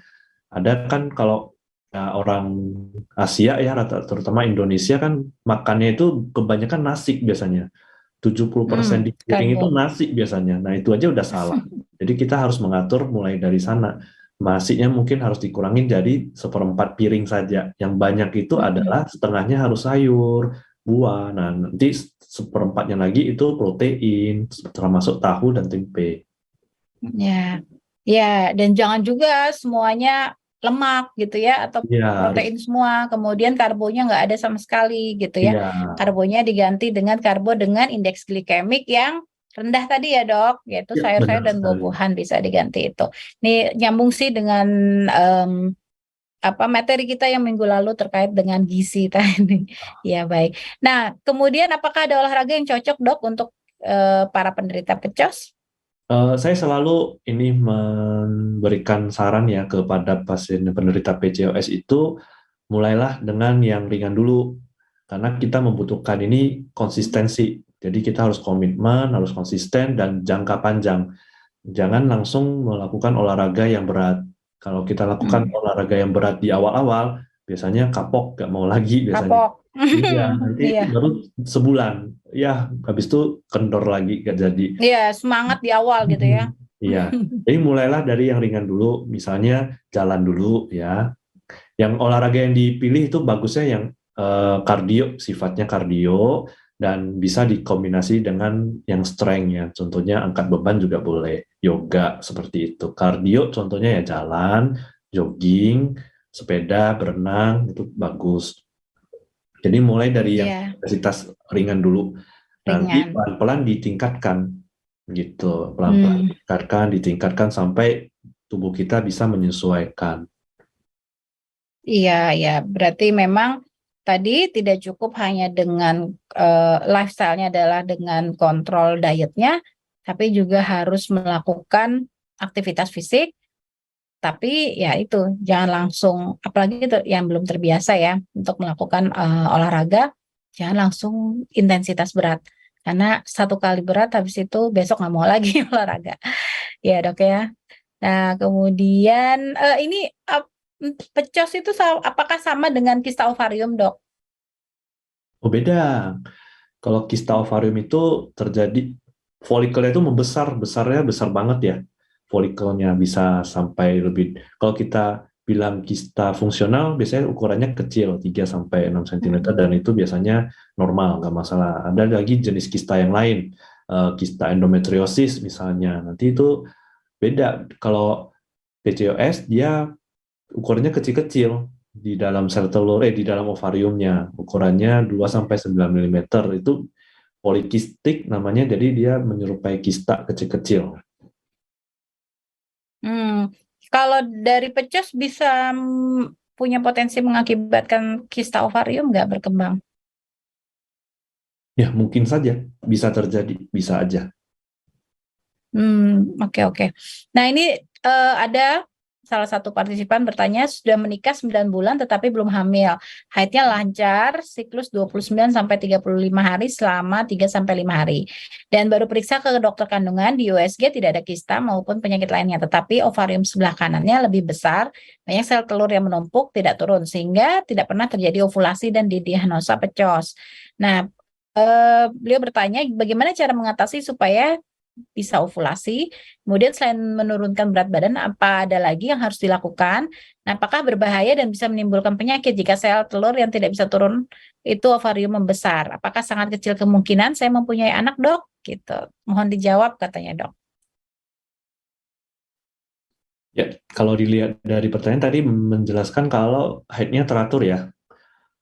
Ada kan kalau orang Asia ya, terutama Indonesia kan makannya itu kebanyakan nasi biasanya. 70% di piring itu Karbo. nasi biasanya. Nah, itu aja udah salah. Jadi kita harus mengatur mulai dari sana. Nasinya mungkin harus dikurangin jadi 1/4 piring saja. Yang banyak itu adalah setengahnya harus sayur, buah. Nah, nanti 1/4-nya lagi itu protein, termasuk tahu dan tempe. Ya. Ya, dan jangan juga semuanya lemak gitu ya, atau Iya, harus. protein semua, kemudian karbonya nggak ada sama sekali gitu ya. Iya, Karbonya diganti dengan karbo dengan indeks glikemik yang rendah tadi ya dok, yaitu ya, benar sayur-sayur dan sekali. buah-buahan bisa diganti itu. Ini nyambung sih dengan materi kita yang minggu lalu terkait dengan gizi tadi. Ya baik. Nah, kemudian apakah ada olahraga yang cocok dok untuk para penderita pecos? Saya selalu ini memberikan saran ya kepada pasien penderita PCOS itu, mulailah dengan yang ringan dulu, karena kita membutuhkan ini konsistensi. Jadi kita harus komitmen, harus konsisten, dan jangka panjang. Jangan langsung melakukan olahraga yang berat. Kalau kita lakukan olahraga yang berat di awal-awal, biasanya kapok, nggak mau lagi biasanya. Kapok. Iya, nanti Iya. baru sebulan, ya habis itu kendor lagi, nggak jadi. Iya, semangat di awal gitu ya. Iya, jadi mulailah dari yang ringan dulu, misalnya jalan dulu ya. Yang olahraga yang dipilih itu bagusnya yang kardio, sifatnya kardio, dan bisa dikombinasi dengan yang strength ya. Contohnya angkat beban juga boleh, yoga seperti itu. Kardio contohnya ya jalan, jogging, sepeda, berenang, itu bagus. Jadi mulai dari yang Iya, intensitas ringan dulu, nanti ringan. pelan-pelan ditingkatkan gitu, pelan-pelan ditingkatkan sampai tubuh kita bisa menyesuaikan. Iya, ya. Berarti memang tadi tidak cukup hanya dengan lifestyle-nya adalah dengan kontrol dietnya, tapi juga harus melakukan aktivitas fisik. Tapi ya itu jangan langsung, apalagi itu yang belum terbiasa ya untuk melakukan olahraga, jangan langsung intensitas berat. Karena satu kali berat habis itu besok nggak mau lagi olahraga. Ya dok ya. Nah kemudian ini pecos itu apakah sama dengan kista ovarium dok? Oh beda, kalau kista ovarium itu terjadi, folikelnya itu besarnya besar banget ya. Folikelnya bisa sampai lebih, kalau kita bilang kista fungsional biasanya ukurannya kecil 3-6 cm dan itu biasanya normal, nggak masalah. Ada lagi jenis kista yang lain, kista endometriosis misalnya, nanti itu beda. Kalau PCOS dia ukurannya kecil-kecil di dalam sel telur, di dalam ovariumnya ukurannya 2-9 mm, itu polikistik namanya, jadi dia menyerupai kista kecil-kecil. Kalau dari pecos bisa punya potensi mengakibatkan kista ovarium nggak berkembang? Ya mungkin saja, bisa terjadi, bisa aja. Oke. Nah ini ada salah satu partisipan bertanya sudah menikah 9 bulan tetapi belum hamil. Haidnya lancar, siklus 29 sampai 35 hari selama 3 sampai 5 hari. Dan baru periksa ke dokter kandungan di USG tidak ada kista maupun penyakit lainnya, tetapi ovarium sebelah kanannya lebih besar, banyak sel telur yang menumpuk tidak turun sehingga tidak pernah terjadi ovulasi dan didiagnosa pecos. Nah, beliau bertanya bagaimana cara mengatasi supaya bisa ovulasi. Kemudian selain menurunkan berat badan, apa ada lagi yang harus dilakukan? Nah, apakah berbahaya dan bisa menimbulkan penyakit jika sel telur yang tidak bisa turun itu ovarium membesar? Apakah sangat kecil kemungkinan saya mempunyai anak, Dok? Gitu. Mohon dijawab katanya, Dok. Ya, kalau dilihat dari pertanyaan tadi menjelaskan kalau haidnya teratur ya.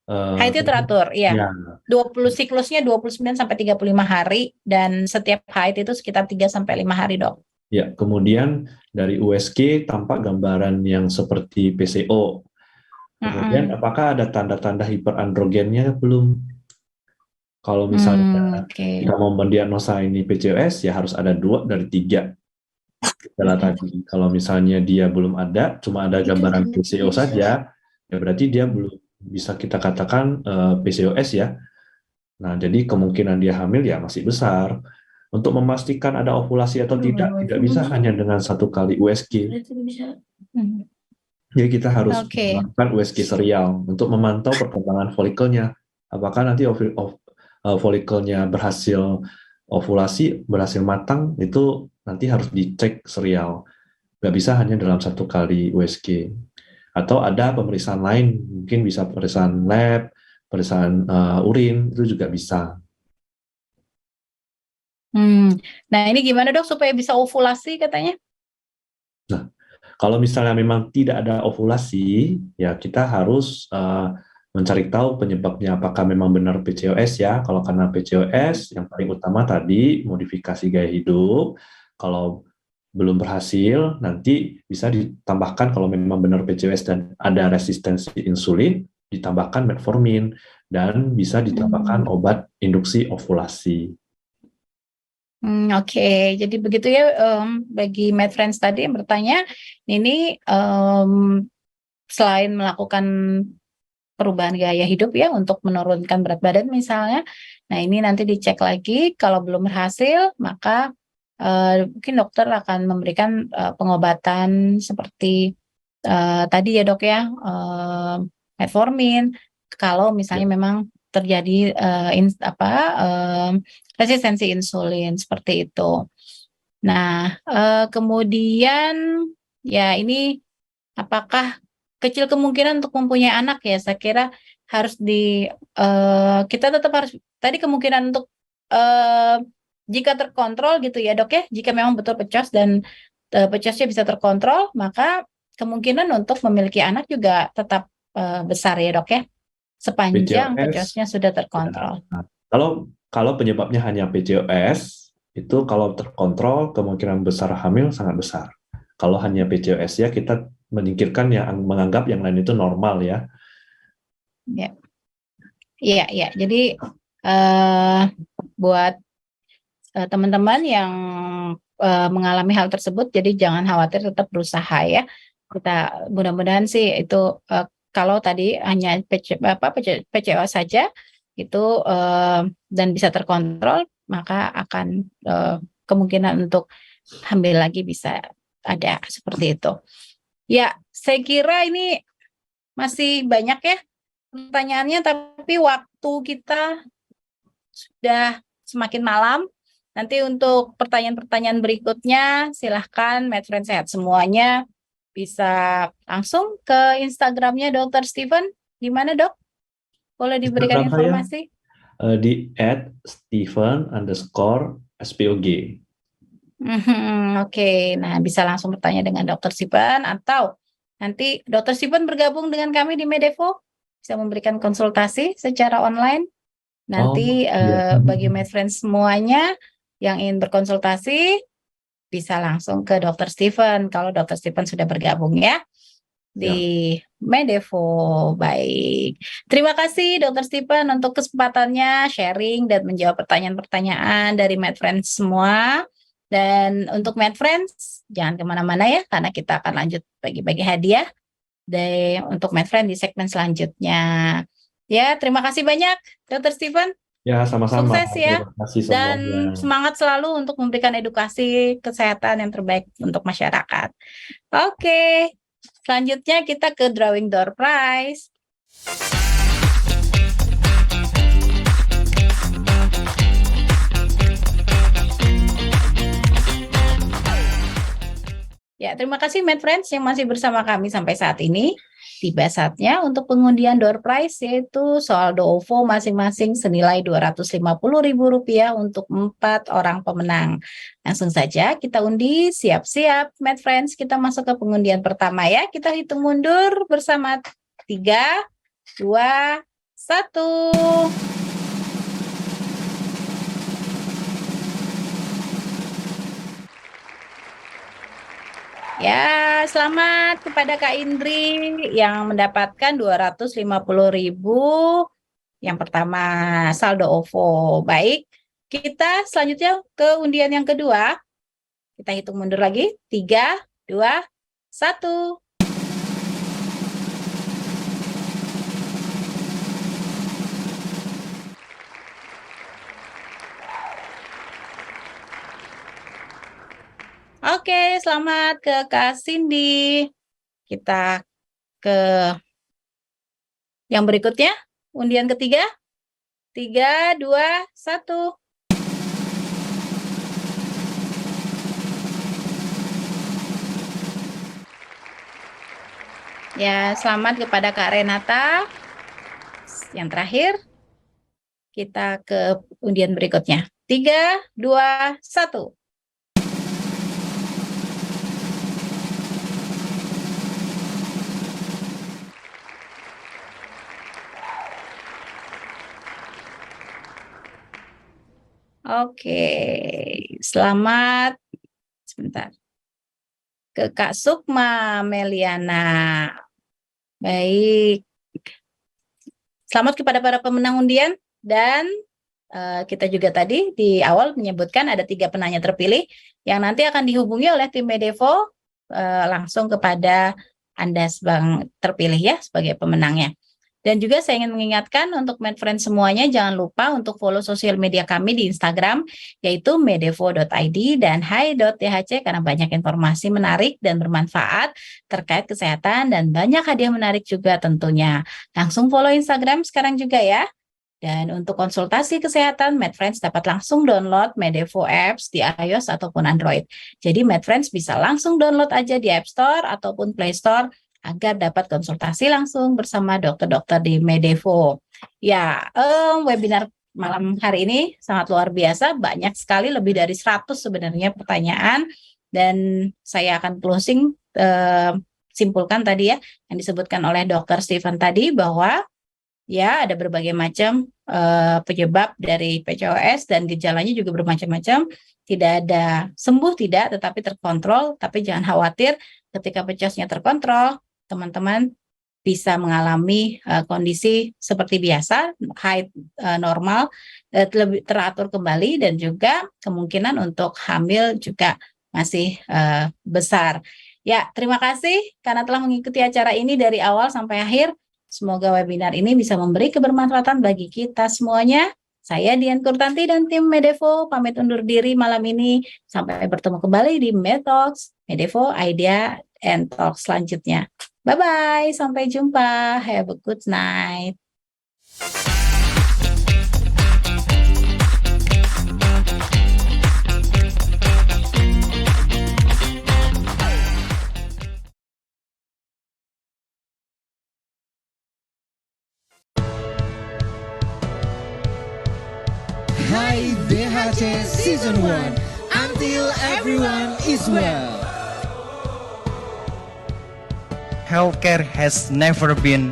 Haidnya teratur, iya. Ya, 20 siklusnya 29 sampai 35 hari dan setiap haid itu sekitar 3 sampai 5 hari, Dok. ya, kemudian dari USG tampak gambaran yang seperti PCO. Kemudian apakah ada tanda-tanda hiperandrogennya belum? Kalau misalnya Oke. kita mau mendiagnosa ini PCOS, ya harus ada 2 dari 3 gejala tadi. Kalau misalnya dia belum ada, cuma ada gambaran PCO saja, ya berarti dia belum bisa kita katakan PCOS ya. Nah, jadi kemungkinan dia hamil ya masih besar. Untuk memastikan ada ovulasi atau tidak bisa hanya dengan 1 kali USG. Hmm. Jadi kita harus Oke. melakukan USG serial untuk memantau perkembangan folikelnya. Apakah nanti folikelnya berhasil ovulasi, berhasil matang, itu nanti harus dicek serial. Nggak bisa hanya dalam 1 kali USG. Atau ada pemeriksaan lain, mungkin bisa pemeriksaan lab, pemeriksaan urin, itu juga bisa. Nah, ini gimana, Dok, supaya bisa ovulasi katanya? Nah, kalau misalnya memang tidak ada ovulasi, ya kita harus mencari tahu penyebabnya, apakah memang benar PCOS ya. Kalau karena PCOS, yang paling utama tadi modifikasi gaya hidup. Kalau belum berhasil, nanti bisa ditambahkan kalau memang benar PCOS dan ada resistensi insulin, ditambahkan metformin dan bisa ditambahkan obat induksi ovulasi. Oke, jadi begitu ya, bagi Mad Friends tadi yang bertanya, ini selain melakukan perubahan gaya hidup ya untuk menurunkan berat badan misalnya, nah ini nanti dicek lagi, kalau belum berhasil maka mungkin dokter akan memberikan pengobatan seperti tadi ya, Dok ya, metformin, kalau misalnya memang terjadi resistensi insulin seperti itu. Nah, kemudian ya ini apakah kecil kemungkinan untuk mempunyai anak ya? Saya kira harus kita tetap harus tadi kemungkinan untuk jika terkontrol gitu ya, Dok ya. Jika memang betul pecos dan pecosnya bisa terkontrol, maka kemungkinan untuk memiliki anak juga tetap besar ya, Dok ya. Sepanjang pecosnya sudah terkontrol. Kalau penyebabnya hanya PCOS, itu kalau terkontrol kemungkinan besar hamil sangat besar. Kalau hanya PCOS ya kita menyingkirkan yang menganggap yang lain itu normal ya. Ya. Iya. Jadi buat teman-teman yang mengalami hal tersebut, jadi jangan khawatir, tetap berusaha ya. Kita mudah-mudahan sih itu kalau tadi hanya PCOS saja itu dan bisa terkontrol, maka akan kemungkinan untuk hamil lagi bisa ada seperti itu. Ya, saya kira ini masih banyak ya pertanyaannya, tapi waktu kita sudah semakin malam. Nanti untuk pertanyaan-pertanyaan berikutnya silahkan Mad Friends Sehat semuanya bisa langsung ke Instagramnya Dr. Steven. Gimana, Dok? Boleh diberikan Instagram informasi? Saya di @Steven_SPOG. Oke, nah bisa langsung bertanya dengan Dr. Steven atau nanti Dr. Steven bergabung dengan kami di Medevo, bisa memberikan konsultasi secara online. Nanti bagi Mad Friends semuanya yang ingin berkonsultasi bisa langsung ke Dr. Steven kalau Dr. Steven sudah bergabung ya di Medevo. Baik. Terima kasih Dr. Steven untuk kesempatannya sharing dan menjawab pertanyaan-pertanyaan dari Mad Friends semua. Dan untuk Med Friends, jangan kemana-mana ya, karena kita akan lanjut bagi-bagi hadiah untuk Med Friends di segmen selanjutnya. Ya, terima kasih banyak, Dr. Steven. Ya, sama-sama. Sukses ya. Terima kasih Dan semuanya. semangat selalu untuk memberikan edukasi kesehatan yang terbaik untuk masyarakat. Oke, selanjutnya kita ke drawing door prize. Ya, terima kasih Med Friends yang masih bersama kami sampai saat ini. Tiba saatnya untuk pengundian door prize, yaitu saldo OVO masing-masing senilai Rp250.000 untuk 4 orang pemenang. Langsung saja kita undi, siap-siap Med Friends, kita masuk ke pengundian pertama ya. Kita hitung mundur bersama 3, 2, 1. Ya, selamat kepada Kak Indri yang mendapatkan 250.000. Yang pertama saldo OVO. Baik, kita selanjutnya ke undian yang kedua. Kita hitung mundur lagi. 3, 2, 1. Oke, selamat ke Kak Cindy. Kita ke yang berikutnya, undian ketiga. 3, 2, 1. Ya, selamat kepada Kak Renata. Yang terakhir, kita ke undian berikutnya. 3, 2, 1. Oke, selamat sebentar ke Kak Sukma Meliana. Baik, selamat kepada para pemenang undian dan kita juga tadi di awal menyebutkan ada 3 penanya terpilih yang nanti akan dihubungi oleh tim Medevo langsung kepada Anda terpilih ya sebagai pemenangnya. Dan juga saya ingin mengingatkan untuk Med Friends semuanya, jangan lupa untuk follow sosial media kami di Instagram, yaitu medevo.id dan hai.thc, karena banyak informasi menarik dan bermanfaat terkait kesehatan dan banyak hadiah menarik juga tentunya. Langsung follow Instagram sekarang juga ya. Dan untuk konsultasi kesehatan, Med Friends dapat langsung download Medevo Apps di iOS ataupun Android. Jadi Med Friends bisa langsung download aja di App Store ataupun Play Store, agar dapat konsultasi langsung bersama dokter-dokter di Medevo. Ya, webinar malam hari ini sangat luar biasa, banyak sekali, lebih dari 100 sebenarnya pertanyaan, dan saya akan closing, simpulkan tadi ya, yang disebutkan oleh Dr. Steven tadi, bahwa ya ada berbagai macam penyebab dari PCOS dan gejalanya juga bermacam-macam, tidak ada sembuh tidak, tetapi terkontrol, tapi jangan khawatir, ketika PCOS-nya terkontrol, teman-teman bisa mengalami kondisi seperti biasa, haid normal, lebih teratur kembali, dan juga kemungkinan untuk hamil juga masih besar. Ya, terima kasih karena telah mengikuti acara ini dari awal sampai akhir. Semoga webinar ini bisa memberi kebermanfaatan bagi kita semuanya. Saya Dian Kurtanti dan tim Medevo pamit undur diri malam ini. Sampai bertemu kembali di Metalks, Medevo, Idea, and Talk selanjutnya. Bye-bye, sampai jumpa. Have a good night. Hai DHC Season 1, until everyone is well. Healthcare has never been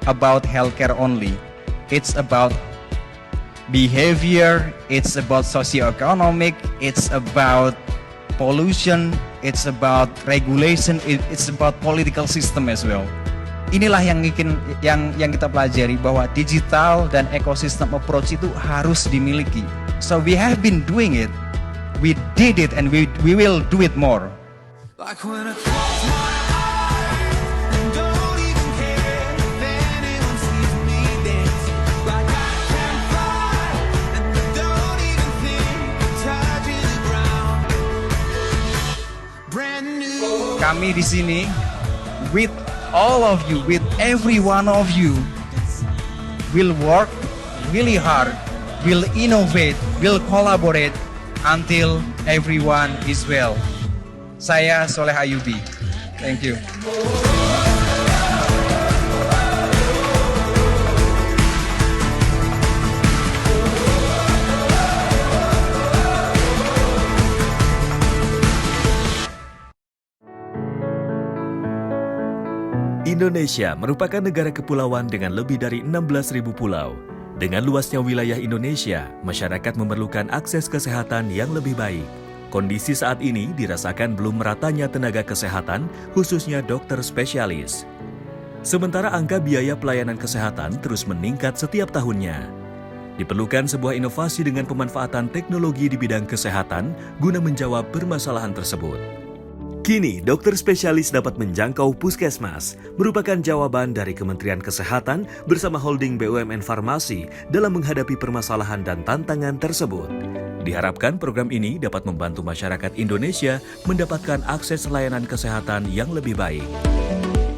about healthcare only. It's about behavior, it's about socioeconomic, it's about pollution, it's about regulation, it's about political system as well. Inilah yang kita pelajari, bahwa digital dan ekosistem approach itu harus dimiliki. So we have been doing it. we did it and we will do it more. Like when I close my eyes and don't even care if anyone sees me dancing. Like I can fly and I don't even think of touching the ground. Brand new. Kami di sini with all of you, with every one of you, will work really hard, will innovate, will collaborate until everyone is well. Saya Soleh Ayubi. Thank you. Indonesia merupakan negara kepulauan dengan lebih dari 16.000 pulau. Dengan luasnya wilayah Indonesia, masyarakat memerlukan akses kesehatan yang lebih baik. Kondisi saat ini dirasakan belum meratanya tenaga kesehatan, khususnya dokter spesialis. Sementara angka biaya pelayanan kesehatan terus meningkat setiap tahunnya. Diperlukan sebuah inovasi dengan pemanfaatan teknologi di bidang kesehatan guna menjawab permasalahan tersebut. Kini, dokter spesialis dapat menjangkau puskesmas, merupakan jawaban dari Kementerian Kesehatan bersama holding BUMN Farmasi dalam menghadapi permasalahan dan tantangan tersebut. Diharapkan program ini dapat membantu masyarakat Indonesia mendapatkan akses layanan kesehatan yang lebih baik.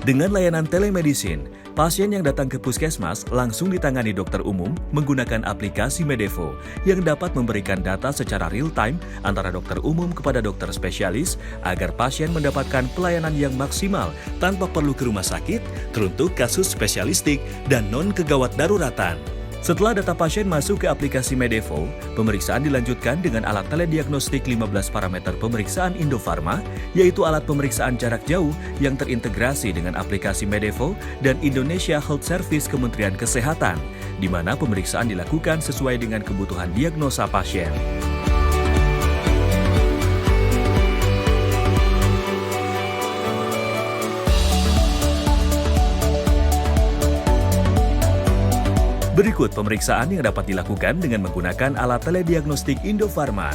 Dengan layanan telemedicine, pasien yang datang ke puskesmas langsung ditangani dokter umum menggunakan aplikasi Medevo yang dapat memberikan data secara real-time antara dokter umum kepada dokter spesialis agar pasien mendapatkan pelayanan yang maksimal tanpa perlu ke rumah sakit, teruntuk kasus spesialistik, dan non-kegawat daruratan. Setelah data pasien masuk ke aplikasi Medevo, pemeriksaan dilanjutkan dengan alat telediagnostik 15 parameter pemeriksaan Indofarma, yaitu alat pemeriksaan jarak jauh yang terintegrasi dengan aplikasi Medevo dan Indonesia Health Service Kementerian Kesehatan, di mana pemeriksaan dilakukan sesuai dengan kebutuhan diagnosa pasien. Berikut pemeriksaan yang dapat dilakukan dengan menggunakan alat telediagnostik Indofarma.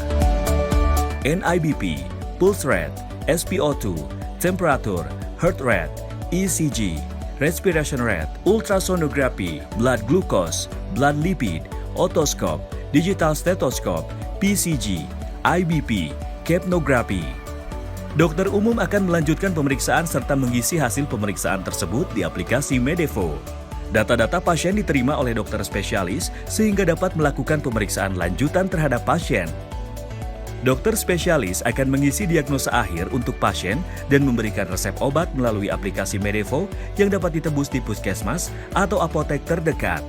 NIBP, pulse rate, SpO2, temperatur, heart rate, ECG, respiration rate, ultrasonography, blood glucose, blood lipid, otoscope, digital stethoscope, PCG, IBP, capnography. Dokter umum akan melanjutkan pemeriksaan serta mengisi hasil pemeriksaan tersebut di aplikasi Medevo. Data-data pasien diterima oleh dokter spesialis sehingga dapat melakukan pemeriksaan lanjutan terhadap pasien. Dokter spesialis akan mengisi diagnosa akhir untuk pasien dan memberikan resep obat melalui aplikasi Medevo yang dapat ditebus di puskesmas atau apotek terdekat.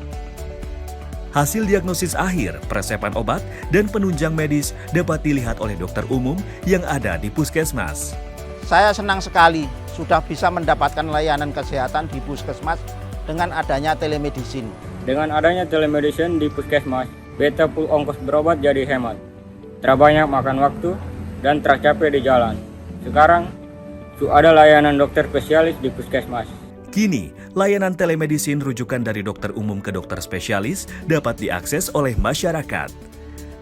Hasil diagnosis akhir, peresepan obat, dan penunjang medis dapat dilihat oleh dokter umum yang ada di puskesmas. Saya senang sekali sudah bisa mendapatkan layanan kesehatan di puskesmas dengan adanya telemedicine. Dengan adanya telemedicine di puskesmas, beta pul ongkos berobat jadi hemat. Terbanyak makan waktu dan tercapai di jalan. Sekarang, sudah ada layanan dokter spesialis di puskesmas. Kini, layanan telemedicine rujukan dari dokter umum ke dokter spesialis dapat diakses oleh masyarakat.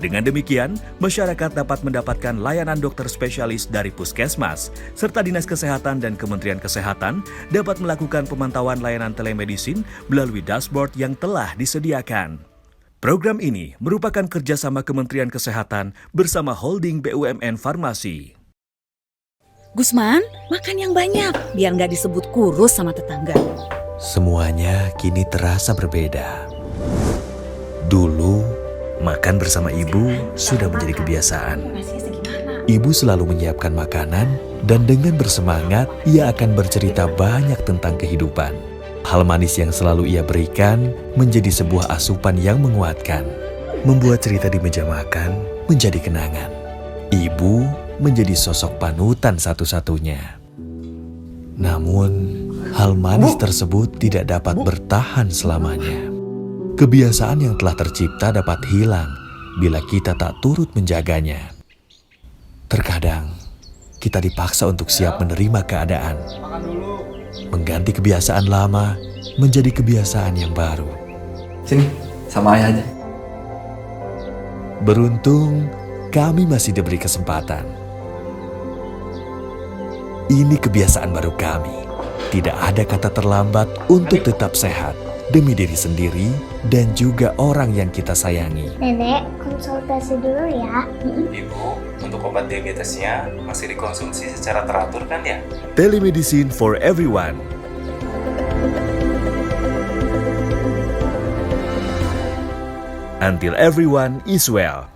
Dengan demikian, masyarakat dapat mendapatkan layanan dokter spesialis dari puskesmas, serta Dinas Kesehatan dan Kementerian Kesehatan dapat melakukan pemantauan layanan telemedicine melalui dashboard yang telah disediakan. Program ini merupakan kerjasama Kementerian Kesehatan bersama holding BUMN Farmasi. Gusman, makan yang banyak, biar nggak disebut kurus sama tetangga. Semuanya kini terasa berbeda. Dulu, makan bersama ibu sudah menjadi kebiasaan. Ibu selalu menyiapkan makanan dan dengan bersemangat ia akan bercerita banyak tentang kehidupan. Hal manis yang selalu ia berikan menjadi sebuah asupan yang menguatkan. Membuat cerita di meja makan menjadi kenangan. Ibu menjadi sosok panutan satu-satunya. Namun, hal manis tersebut tidak dapat bertahan selamanya. Kebiasaan yang telah tercipta dapat hilang bila kita tak turut menjaganya. Terkadang, kita dipaksa untuk siap menerima keadaan. Mengganti kebiasaan lama menjadi kebiasaan yang baru. Sini, sama ayah aja. Beruntung, kami masih diberi kesempatan. Ini kebiasaan baru kami. Tidak ada kata terlambat untuk tetap sehat demi diri sendiri dan juga orang yang kita sayangi. Nenek, konsultasi dulu ya. Ibu, untuk obat diabetesnya masih dikonsumsi secara teratur kan ya? Telemedicine for everyone. Until everyone is well.